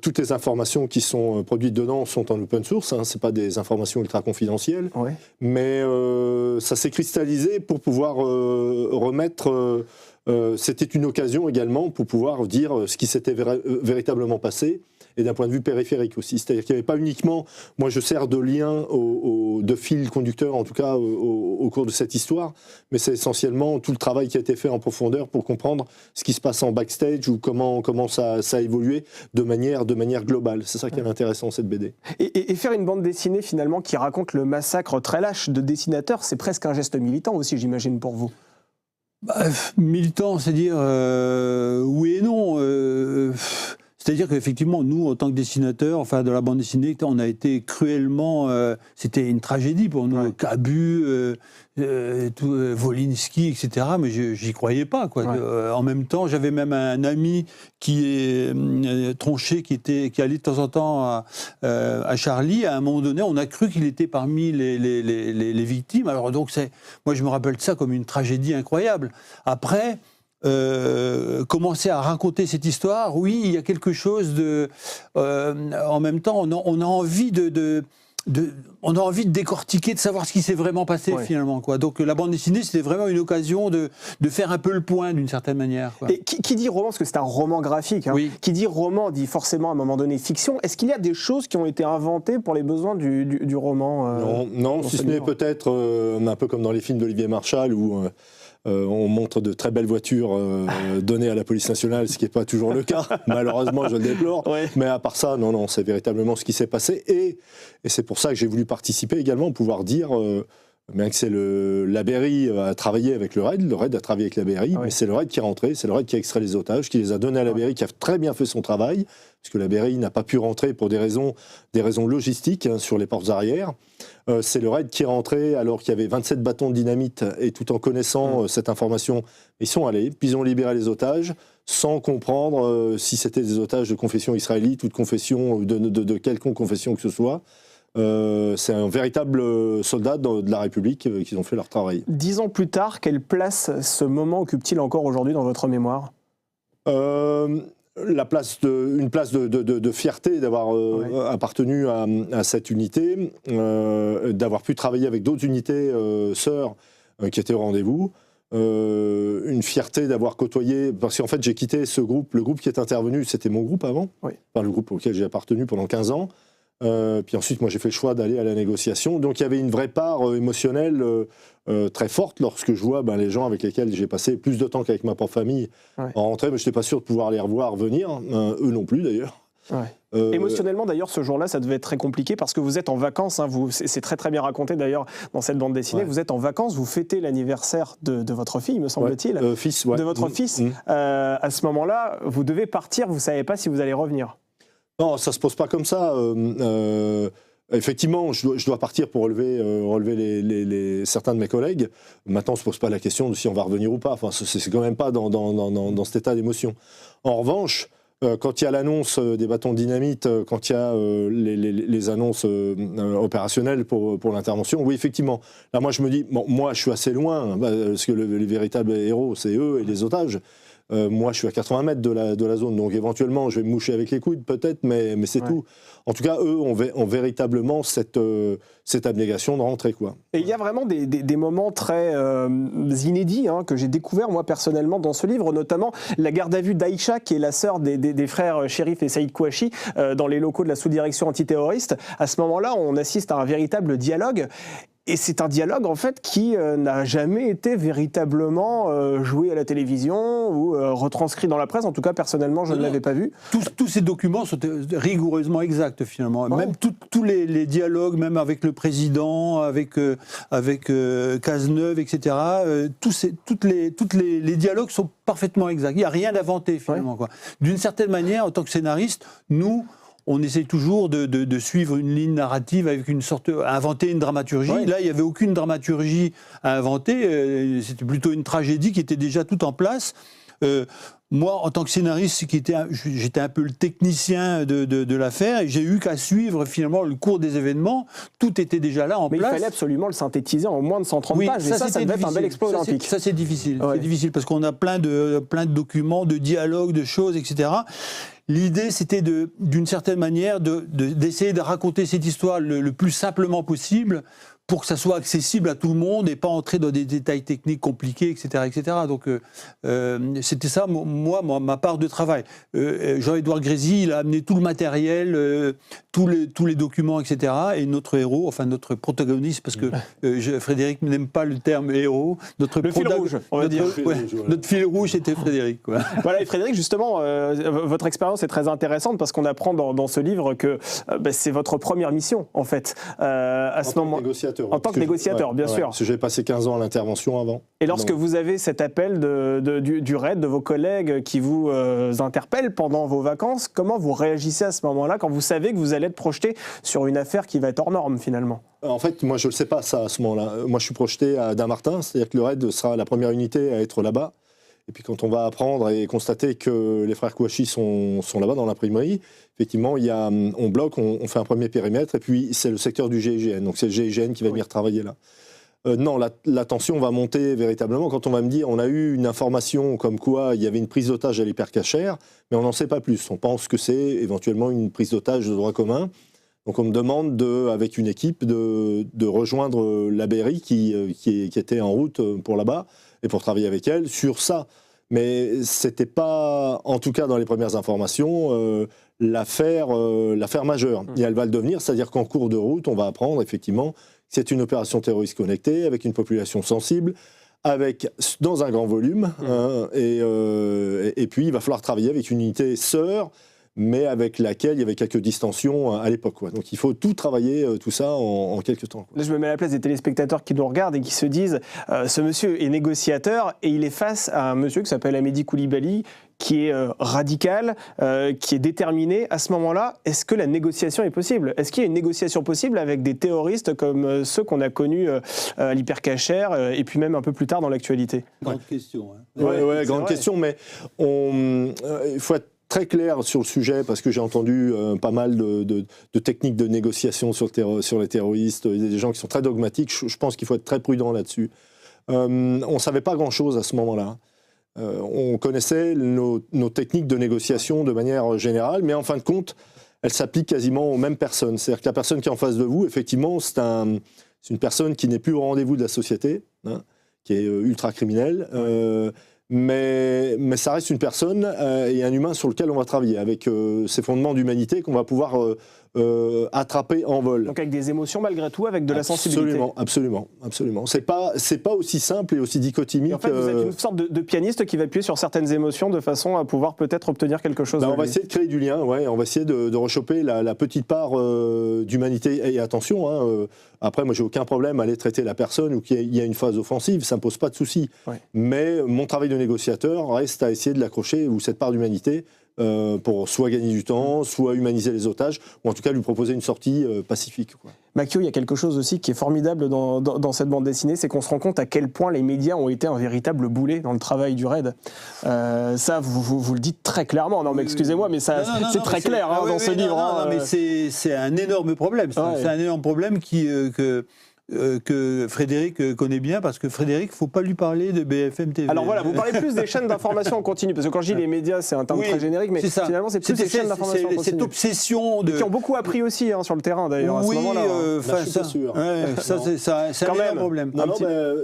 Toutes les informations qui sont produites dedans sont en open source. Ce n'est pas des informations ultra confidentielles. Ouais. Mais ça s'est cristallisé pour pouvoir remettre... c'était une occasion également pour pouvoir dire ce qui s'était véritablement passé, et d'un point de vue périphérique aussi. C'est-à-dire qu'il n'y avait pas uniquement... Moi, je sers de lien, de fil conducteur, en tout cas, au cours de cette histoire, mais c'est essentiellement tout le travail qui a été fait en profondeur pour comprendre ce qui se passe en backstage ou comment ça a évolué de manière globale. C'est ça qui est intéressant, cette BD. Et faire une bande dessinée, finalement, qui raconte le massacre très lâche de dessinateurs, c'est presque un geste militant aussi, j'imagine, pour vous. Militant, c'est-à-dire oui et non. C'est-à-dire qu'effectivement, nous, en tant que dessinateurs, enfin de la bande dessinée, on a été cruellement... c'était une tragédie pour nous. Cabu, Wolinski, etc. Mais j'y croyais pas, quoi. En même temps, j'avais même un ami qui est Tronchet, qui allait de temps en temps à Charlie. À un moment donné, on a cru qu'il était parmi les victimes. Alors donc, moi, je me rappelle de ça comme une tragédie incroyable. Après... commencer à raconter cette histoire, oui, il y a quelque chose de... en même temps, on a envie on a envie de décortiquer, de savoir ce qui s'est vraiment passé finalement, quoi. Donc la bande dessinée, c'était vraiment une occasion de faire un peu le point d'une certaine manière, quoi. Et qui dit roman, parce que c'est un roman graphique, hein, qui dit roman dit forcément à un moment donné fiction. Est-ce qu'il y a des choses qui ont été inventées pour les besoins du roman Non, si ce n'est peut-être un peu comme dans les films d'Olivier Marchal où on montre de très belles voitures données à la police nationale, ce qui n'est pas toujours le cas, malheureusement je le déplore, mais à part ça, non, c'est véritablement ce qui s'est passé, et c'est pour ça que j'ai voulu participer également, pouvoir dire, bien que c'est la BRI a travaillé avec le RAID a travaillé avec la BRI, mais c'est le RAID qui est rentré, c'est le RAID qui a extrait les otages, qui les a donnés à la BRI, qui a très bien fait son travail, parce que la BRI n'a pas pu rentrer pour des raisons logistiques sur les portes arrière. C'est le RAID qui est rentré alors qu'il y avait 27 bâtons de dynamite, et tout en connaissant cette information, ils sont allés, puis ils ont libéré les otages, sans comprendre si c'était des otages de confession israélite ou de confession, de quelconque confession que ce soit. C'est un véritable soldat de la République qui ont fait leur travail. 10 ans plus tard, quelle place ce moment occupe-t-il encore aujourd'hui dans votre mémoire ? Une place de fierté d'avoir appartenu à cette unité, d'avoir pu travailler avec d'autres unités sœurs qui étaient au rendez-vous. Une fierté d'avoir côtoyé, parce qu'en fait j'ai quitté ce groupe, le groupe qui est intervenu, c'était mon groupe avant, enfin, le groupe auquel j'ai appartenu pendant 15 ans. Puis ensuite, moi, j'ai fait le choix d'aller à la négociation. Donc, il y avait une vraie part émotionnelle très forte lorsque je vois les gens avec lesquels j'ai passé plus de temps qu'avec ma propre famille en rentrée. Mais je n'étais pas sûr de pouvoir les revoir venir, eux non plus d'ailleurs. Émotionnellement, d'ailleurs, ce jour-là, ça devait être très compliqué parce que vous êtes en vacances. Hein, c'est très très bien raconté d'ailleurs dans cette bande dessinée. Vous êtes en vacances, vous fêtez l'anniversaire de votre fille, me semble-t-il. De votre fils. À ce moment-là, vous devez partir, vous ne savez pas si vous allez revenir. Non, ça ne se pose pas comme ça. Effectivement, je dois partir pour relever certains de mes collègues. Maintenant, on ne se pose pas la question de si on va revenir ou pas. Enfin, c'est quand même pas dans cet état d'émotion. En revanche, quand il y a l'annonce des bâtons de dynamite, quand il y a les annonces opérationnelles pour l'intervention, oui, effectivement. Là, moi, je me dis, bon, moi, je suis assez loin, parce que les véritables héros, c'est eux et les otages. Moi, je suis à 80 mètres de la zone, donc éventuellement, je vais me moucher avec les coudes, peut-être, mais c'est tout. En tout cas, eux ont véritablement cette abnégation de rentrer, quoi. Et il y a vraiment des moments très inédits que j'ai découverts, moi, personnellement, dans ce livre, notamment la garde à vue d'Aïcha, qui est la sœur des frères Chérif et Saïd Kouachi, dans les locaux de la sous-direction antiterroriste. À ce moment-là, on assiste à un véritable dialogue. Et c'est un dialogue, en fait, qui n'a jamais été véritablement joué à la télévision ou retranscrit dans la presse. En tout cas, personnellement, je ne l'avais pas vu. Tous ces documents sont rigoureusement exacts, finalement. Même tous les dialogues, même avec le président, avec Cazeneuve, etc., tous les dialogues sont parfaitement exacts. Il n'y a rien d'inventé, finalement, quoi. D'une certaine manière, en tant que scénariste, nous... on essaye toujours de suivre une ligne narrative avec inventer une dramaturgie. Là, il n'y avait aucune dramaturgie à inventer. C'était plutôt une tragédie qui était déjà toute en place. Moi, en tant que scénariste, j'étais un peu le technicien de l'affaire et j'ai eu qu'à suivre finalement le cours des événements. Tout était déjà là en place. Mais il fallait absolument le synthétiser en moins de 130 pages. Et ça devait être un bel exploit olympique. Ça, c'est difficile. C'est difficile parce qu'on a plein de documents, de dialogues, de choses, etc. L'idée, c'était d'une certaine manière d'essayer de raconter cette histoire le plus simplement possible pour que ça soit accessible à tout le monde et pas entrer dans des détails techniques compliqués, etc. etc. Donc, c'était ça, moi, ma part de travail. Jean-Édouard Grézy, il a amené tout le matériel, tous les documents, etc. Et notre héros, enfin notre protagoniste, parce que Frédéric n'aime pas le terme héros. Le fil rouge, on va dire. Notre fil rouge, c'était Frédéric. Quoi. Voilà, et Frédéric, justement, votre expérience est très intéressante parce qu'on apprend dans ce livre que c'est votre première mission, en fait. À ce moment. En tant que négociateur, bien sûr. Parce que j'ai passé 15 ans à l'intervention avant. Et lorsque vous avez cet appel du RAID, de vos collègues qui vous interpellent pendant vos vacances, comment vous réagissez à ce moment-là quand vous savez que vous allez être projeté sur une affaire qui va être hors norme finalement ? En fait, moi je ne le sais pas ça à ce moment-là. Moi je suis projeté à Damartin, c'est-à-dire que le RAID sera la première unité à être là-bas. Et puis quand on va apprendre et constater que les frères Kouachi sont là-bas dans l'imprimerie, effectivement, on bloque, on fait un premier périmètre, et puis c'est le secteur du GIGN. Donc c'est le GIGN qui va venir travailler là. Non, la tension va monter véritablement quand on va me dire on a eu une information comme quoi il y avait une prise d'otage à l'hypercachère, mais on n'en sait pas plus. On pense que c'est éventuellement une prise d'otage de droit commun. Donc on me demande, avec une équipe, de rejoindre la BRI qui était en route pour là-bas et pour travailler avec elle sur ça. Mais c'était pas, en tout cas dans les premières informations, l'affaire majeure. Et elle va le devenir, c'est-à-dire qu'en cours de route, on va apprendre effectivement que c'est une opération terroriste connectée avec une population sensible, dans un grand volume, et puis il va falloir travailler avec une unité sœur, mais avec laquelle il y avait quelques distensions à l'époque, quoi. Donc il faut tout travailler, tout ça, en quelques temps, quoi. Là, je me mets à la place des téléspectateurs qui nous regardent et qui se disent ce monsieur est négociateur et il est face à un monsieur qui s'appelle Amédi Koulibaly, qui est radical, qui est déterminé. À ce moment-là, est-ce que la négociation est possible? Est-ce qu'il y a une négociation possible avec des terroristes comme ceux qu'on a connus à l'Hypercacher et puis même un peu plus tard dans l'actualité? Grande question. Hein. Ouais, grande question, mais il faut être très clair sur le sujet, parce que j'ai entendu pas mal de techniques de négociation sur les terroristes. Il y a des gens qui sont très dogmatiques. Je pense qu'il faut être très prudent là-dessus. On ne savait pas grand-chose à ce moment-là. On connaissait nos techniques de négociation de manière générale, mais en fin de compte, elles s'appliquent quasiment aux mêmes personnes. C'est-à-dire que la personne qui est en face de vous, effectivement, c'est une personne qui n'est plus au rendez-vous de la société, hein, qui est ultra criminelle. Mais ça reste une personne et un humain sur lequel on va travailler, avec ces fondements d'humanité qu'on va pouvoir attraper en vol. Donc avec des émotions malgré tout, avec de la sensibilité. Absolument. C'est pas aussi simple et aussi dichotomique. Et en fait, vous êtes une sorte de pianiste qui va appuyer sur certaines émotions de façon à pouvoir peut-être obtenir quelque chose. On va essayer de créer du lien, on va essayer de rechoper la petite part d'humanité. Et attention, après, moi, j'ai aucun problème à aller traiter la personne ou qu'il y a une phase offensive, ça me pose pas de souci. Ouais. Mais mon travail de négociateur reste à essayer de l'accrocher, ou cette part d'humanité, pour soit gagner du temps, soit humaniser les otages, ou en tout cas lui proposer une sortie pacifique, quoi. Makio, il y a quelque chose aussi qui est formidable dans cette bande dessinée, c'est qu'on se rend compte à quel point les médias ont été un véritable boulet dans le travail du RAID. Ça, vous le dites très clairement. Non, mais excusez-moi, mais ça, c'est très clair dans ce livre. Non, mais c'est un énorme problème. C'est un énorme problème que Frédéric connaît bien, parce que Frédéric, il ne faut pas lui parler de BFM TV. Alors voilà, vous parlez plus des chaînes d'information en continu, parce que quand je dis les médias, c'est un terme très générique, mais finalement c'est plus des chaînes d'information en continu. Cette obsession qui ont beaucoup appris aussi sur le terrain d'ailleurs à ce moment-là. Je suis pas sûr. C'est un énorme problème. Non,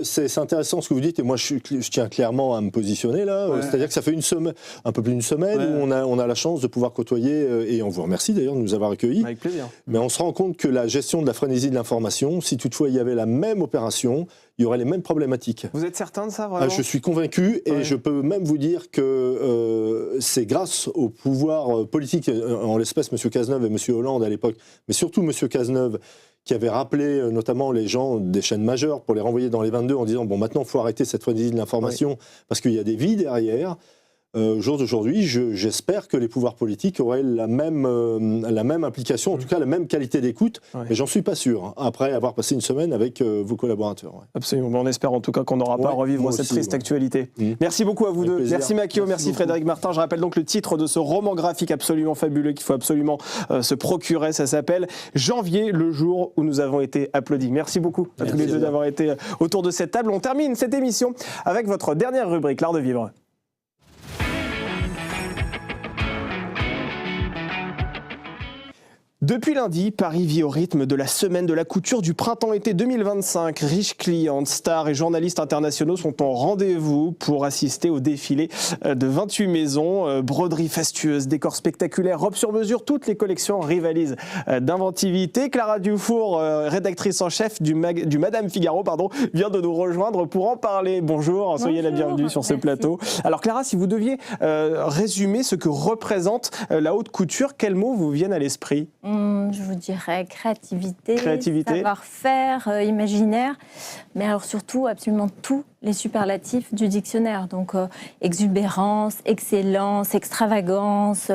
c'est intéressant ce que vous dites, et moi je tiens clairement à me positionner là. C'est-à-dire que ça fait un peu plus d'une semaine où on a la chance de pouvoir côtoyer, et on vous remercie d'ailleurs de nous avoir accueillis. Avec plaisir. Mais on se rend compte que la gestion de la frénésie de l'information, si toutefois il y avait la même opération, il y aurait les mêmes problématiques. Vous êtes certain de ça, vraiment? Je suis convaincu, et je peux même vous dire que c'est grâce au pouvoir politique, en l'espèce M. Cazeneuve et M. Hollande à l'époque, mais surtout M. Cazeneuve, qui avait rappelé notamment les gens des chaînes majeures pour les renvoyer dans les 22 en disant « bon, maintenant, il faut arrêter cette frénésie de l'information parce qu'il y a des vies derrière ». Au jour d'aujourd'hui, j'espère que les pouvoirs politiques auraient la même implication, en tout cas la même qualité d'écoute, mais j'en suis pas sûr, après avoir passé une semaine avec vos collaborateurs. Absolument, on espère en tout cas qu'on n'aura pas à revivre cette triste actualité. Merci beaucoup à vous deux. Merci Makio, merci Frédéric Martin. Je rappelle donc le titre de ce roman graphique absolument fabuleux qu'il faut absolument se procurer. Ça s'appelle Janvier, le jour où nous avons été applaudis. Merci beaucoup à tous les deux d'avoir été autour de cette table. On termine cette émission avec votre dernière rubrique, l'art de vivre. Depuis lundi, Paris vit au rythme de la semaine de la couture du printemps-été 2025. Riches clientes, stars et journalistes internationaux sont en rendez-vous pour assister au défilé de 28 maisons. Broderies fastueuses, décors spectaculaires, robes sur mesure, toutes les collections rivalisent d'inventivité. Clara Dufour, rédactrice en chef du Madame Figaro, vient de nous rejoindre pour en parler. Bonjour, soyez la bienvenue sur ce plateau. Alors Clara, si vous deviez résumer ce que représente la haute couture, quels mots vous viennent à l'esprit ? Je vous dirais créativité. Savoir-faire, imaginaire, mais alors surtout absolument tous les superlatifs du dictionnaire. Donc exubérance, excellence, extravagance,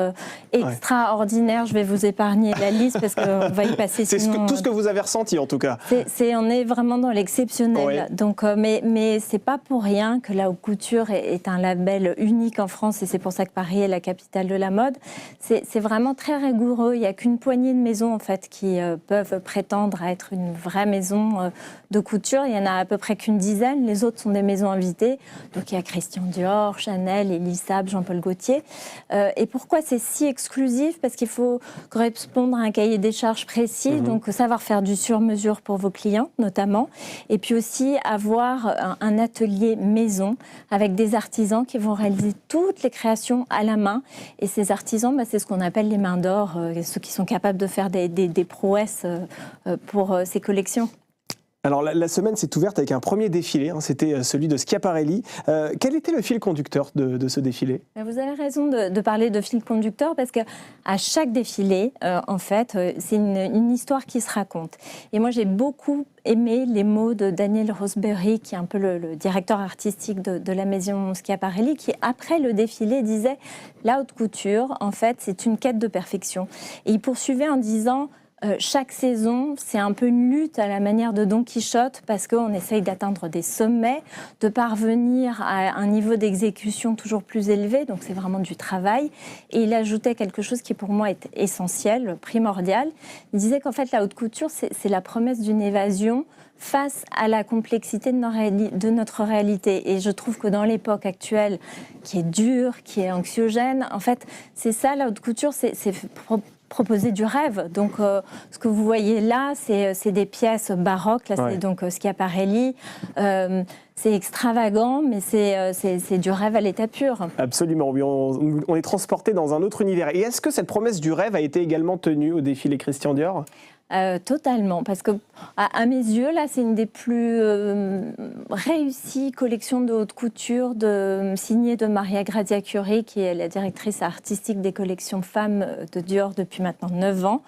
extraordinaire. Je vais vous épargner la liste parce qu'on va y passer. C'est tout ce que vous avez ressenti en tout cas. On est vraiment dans l'exceptionnel. Ouais. Donc, mais c'est pas pour rien que la haute couture est un label unique en France, et c'est pour ça que Paris est la capitale de la mode. C'est vraiment très rigoureux. Il n'y a qu'une poignée de maisons en fait qui peuvent prétendre à être une vraie maison de couture. Il y en a à peu près qu'une dizaine. Les autres sont des des maisons invitées. Donc il y a Christian Dior, Chanel, Elisab, Jean-Paul Gaultier. Et pourquoi c'est si exclusif? Parce qu'il faut correspondre à un cahier des charges précis, donc savoir faire du sur-mesure pour vos clients notamment, et puis aussi avoir un atelier maison avec des artisans qui vont réaliser toutes les créations à la main. Et ces artisans, c'est ce qu'on appelle les mains d'or, ceux qui sont capables de faire des prouesses pour ces collections. Alors la semaine s'est ouverte avec un premier défilé, c'était celui de Schiaparelli. Quel était le fil conducteur de ce défilé? Vous avez raison de parler de fil conducteur parce qu'à chaque défilé, en fait, c'est une histoire qui se raconte. Et moi, j'ai beaucoup aimé les mots de Daniel Roseberry, qui est un peu le directeur artistique de la maison Schiaparelli, qui, après le défilé, disait « La haute couture, en fait, c'est une quête de perfection ». Et il poursuivait en disant chaque saison, c'est un peu une lutte à la manière de Don Quichotte parce qu'on essaye d'atteindre des sommets, de parvenir à un niveau d'exécution toujours plus élevé, donc c'est vraiment du travail. Et il ajoutait quelque chose qui pour moi est essentiel, primordial. Il disait qu'en fait la haute couture, c'est la promesse d'une évasion face à la complexité de notre réalité. Et je trouve que dans l'époque actuelle, qui est dure, qui est anxiogène, en fait, c'est ça la haute couture, c'est proposer du rêve. Donc, ce que vous voyez là, c'est des pièces baroques. Là, c'est donc Schiaparelli. C'est extravagant, mais c'est du rêve à l'état pur. Absolument, oui, on est transporté dans un autre univers. Et est-ce que cette promesse du rêve a été également tenue au défilé Christian Dior ? Totalement, parce que à mes yeux, là, c'est une des plus réussies collections de haute couture signée de Maria Grazia Chiuri, qui est la directrice artistique des collections femmes de Dior depuis maintenant 9 ans.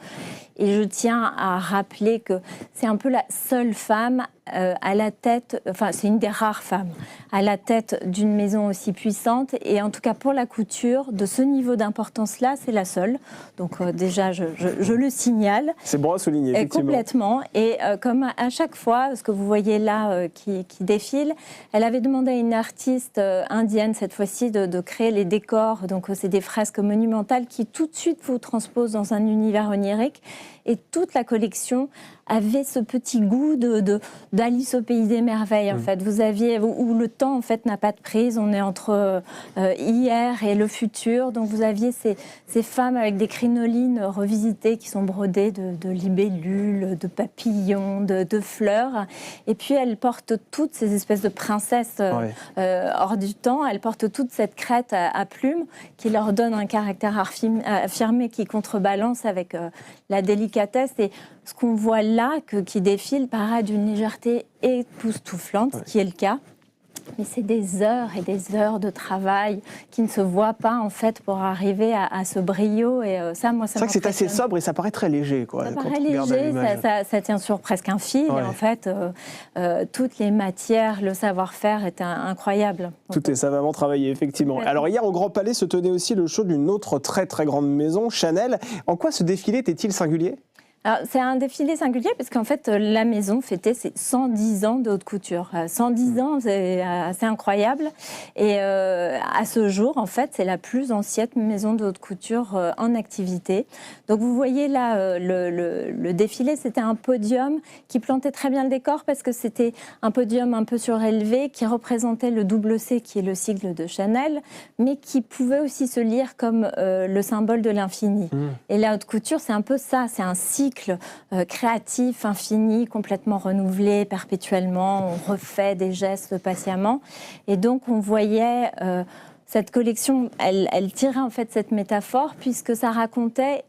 Et je tiens à rappeler que c'est un peu la seule femme à la tête, enfin c'est une des rares femmes, à la tête d'une maison aussi puissante. Et en tout cas pour la couture, de ce niveau d'importance-là, c'est la seule. Donc déjà, je le signale. C'est bon à souligner, effectivement. Complètement. Et comme à chaque fois, ce que vous voyez là qui défile, elle avait demandé à une artiste indienne, cette fois-ci, de créer les décors. Donc c'est des fresques monumentales qui tout de suite vous transposent dans un univers onirique. Et toute la collection avait ce petit goût d'Alice au pays des merveilles, en fait. Vous aviez, où le temps, en fait, n'a pas de prise. On est entre hier et le futur. Donc, vous aviez ces femmes avec des crinolines revisitées qui sont brodées de libellules, de papillons, de fleurs. Et puis, elles portent toutes ces espèces de princesses hors du temps. Elles portent toute cette crête à plumes qui leur donne un caractère affirmé qui contrebalance avec la délicatesse. Et ce qu'on voit là, qui défile, paraît d'une légèreté époustouflante, ce qui est le cas. Mais c'est des heures et des heures de travail qui ne se voient pas, en fait, pour arriver à ce brio. Et ça, moi, ça c'est vrai que c'est assez sobre et ça paraît très léger, quoi. Ça paraît léger, ça tient sur presque un fil. Et en fait, toutes les matières, le savoir-faire est incroyable. Tout est savamment travaillé, effectivement. Ouais. Alors hier, au Grand Palais, se tenait aussi le show d'une autre très très grande maison, Chanel. En quoi ce défilé était-il singulier ? Alors, c'est un défilé singulier parce qu'en fait, la maison fêtait ses 110 ans de haute couture. 110 ans, c'est assez incroyable. Et à ce jour, en fait, c'est la plus ancienne maison de haute couture en activité. Donc, vous voyez là, le défilé, c'était un podium qui plantait très bien le décor parce que c'était un podium un peu surélevé qui représentait le double C, qui est le sigle de Chanel, mais qui pouvait aussi se lire comme le symbole de l'infini. Et la haute couture, c'est un peu ça, c'est un cycle créatif, infini, complètement renouvelé perpétuellement. On refait des gestes patiemment. Et donc, on voyait cette collection, elle tirait en fait cette métaphore puisque ça racontait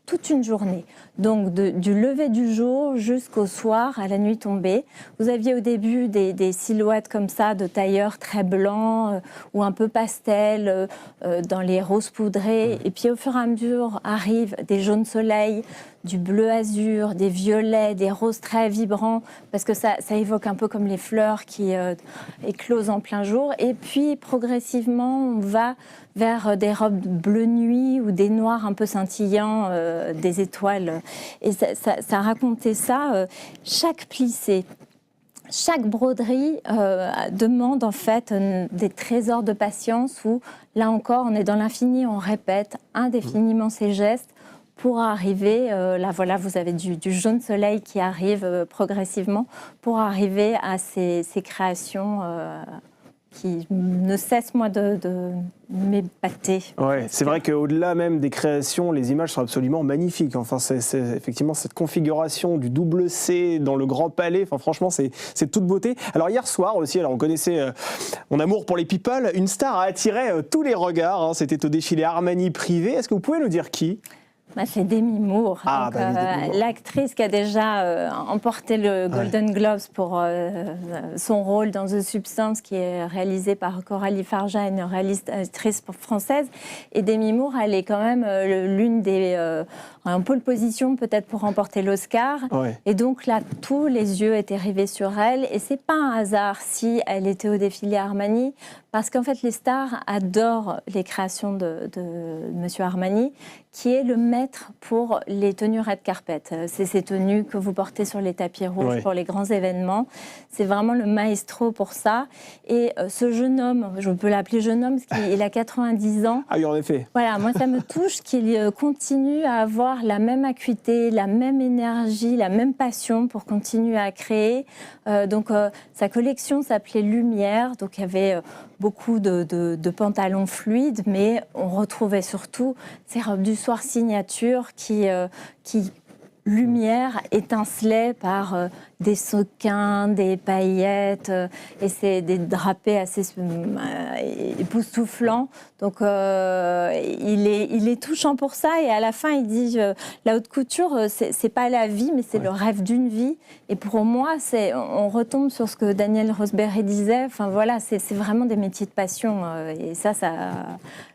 toute une journée. Donc, du lever du jour jusqu'au soir, à la nuit tombée. Vous aviez au début des silhouettes comme ça, de tailleurs très blancs ou un peu pastel, dans les roses poudrées. Et puis, au fur et à mesure, arrivent des jaunes soleils, du bleu azur, des violets, des roses très vibrants, parce que ça évoque un peu comme les fleurs qui éclosent en plein jour. Et puis, progressivement, on va vers des robes bleu nuit ou des noirs un peu scintillants, des étoiles. Et ça racontait ça. Chaque plissé, chaque broderie demande en fait des trésors de patience où, là encore, on est dans l'infini, on répète indéfiniment ces gestes. pour arriver, là voilà, vous avez du jaune soleil qui arrive progressivement, pour arriver à ces créations qui ne cessent, moi, de m'épater. Ouais, c'est vrai qu'au-delà même des créations, les images sont absolument magnifiques. Enfin, c'est effectivement cette configuration du double C dans le Grand Palais. Enfin, franchement, c'est toute beauté. Alors hier soir aussi, alors on connaissait mon amour pour les people, une star a attiré tous les regards. Hein. C'était au défilé Armani privé. Est-ce que vous pouvez nous dire qui ? C'est Demi Moore, l'actrice qui a déjà emporté le Golden Globes pour son rôle dans The Substance, qui est réalisé par Coralie Farja, une réalisatrice française. Et Demi Moore, elle est quand même l'une des en pole position peut-être pour remporter l'Oscar. Ouais. Et donc là, tous les yeux étaient rivés sur elle. Et c'est pas un hasard si elle était au défilé Armani, parce qu'en fait, les stars adorent les créations de Monsieur Armani, qui est le maître pour les tenues red carpet. C'est ces tenues que vous portez sur les tapis rouges pour les grands événements. C'est vraiment le maestro pour ça. Et ce jeune homme, je peux l'appeler jeune homme parce qu'il a 90 ans. Ah oui, en effet. Voilà, moi ça me touche qu'il continue à avoir la même acuité, la même énergie, la même passion pour continuer à créer. Sa collection s'appelait Lumière, donc il y avait beaucoup de pantalons fluides, mais on retrouvait surtout ces robes du soir signature qui lumière, étincelaient par des sequins, des paillettes, et c'est des drapés assez époustouflants. Donc il est touchant pour ça, et à la fin il dit la haute couture c'est pas la vie, mais c'est le rêve d'une vie. Et pour moi on retombe sur ce que Daniel Rosberry disait. Enfin voilà, c'est vraiment des métiers de passion, et ça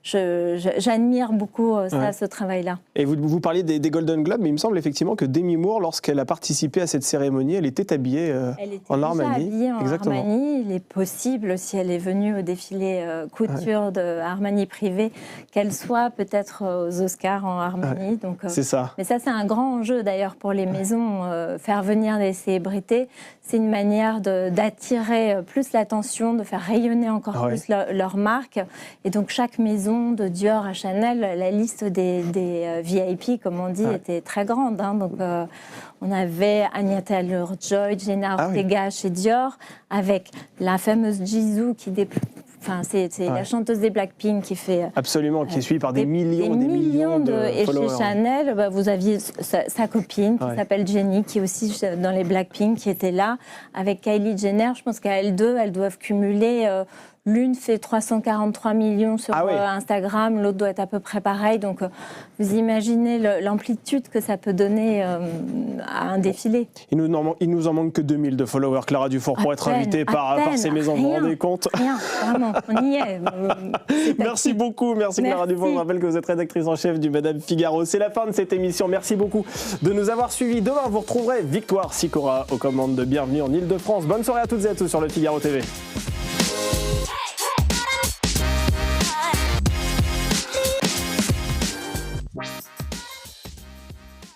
j'admire beaucoup ce travail-là. Et vous parliez des Golden Globes, mais il me semble effectivement que Demi Moore, lorsqu'elle a participé à cette cérémonie, elle était habillée en Armani. Habillée en Armani. Il est possible, si elle est venue au défilé couture de Armani privé, qu'elle soit peut-être aux Oscars en Armani. Donc, c'est ça. Mais ça, c'est un grand enjeu d'ailleurs pour les maisons. Faire venir des célébrités, c'est une manière d'attirer plus l'attention, de faire rayonner encore plus leur marque. Et donc chaque maison, de Dior à Chanel, la liste des VIP, comme on dit, était très grande. Hein. Donc on avait Anya Taylor-Joy, Jenna Ortega chez Dior, avec la fameuse Jisoo qui c'est la chanteuse des Blackpink qui fait... Absolument, qui est suivie par des millions de followers. Et chez Chanel, vous aviez sa copine qui s'appelle Jennie, qui est aussi dans les Blackpink, qui était là, avec Kylie Jenner. Je pense qu'à elles deux, elles doivent cumuler... L'une fait 343 millions sur Instagram, l'autre doit être à peu près pareil. Donc, vous imaginez l'amplitude que ça peut donner à un défilé. Il nous en manque que 2000 de followers, Clara Dufour, pour être invitée par ces maisons. Vous vous rendez compte ? Rien, vraiment, on y est. Merci beaucoup, merci Clara Dufour. Je vous rappelle que vous êtes rédactrice en chef du Madame Figaro. C'est la fin de cette émission. Merci beaucoup de nous avoir suivis. Demain, vous retrouverez Victoire Sicora aux commandes de Bienvenue en Ile-de-France. Bonne soirée à toutes et à tous sur le Figaro TV.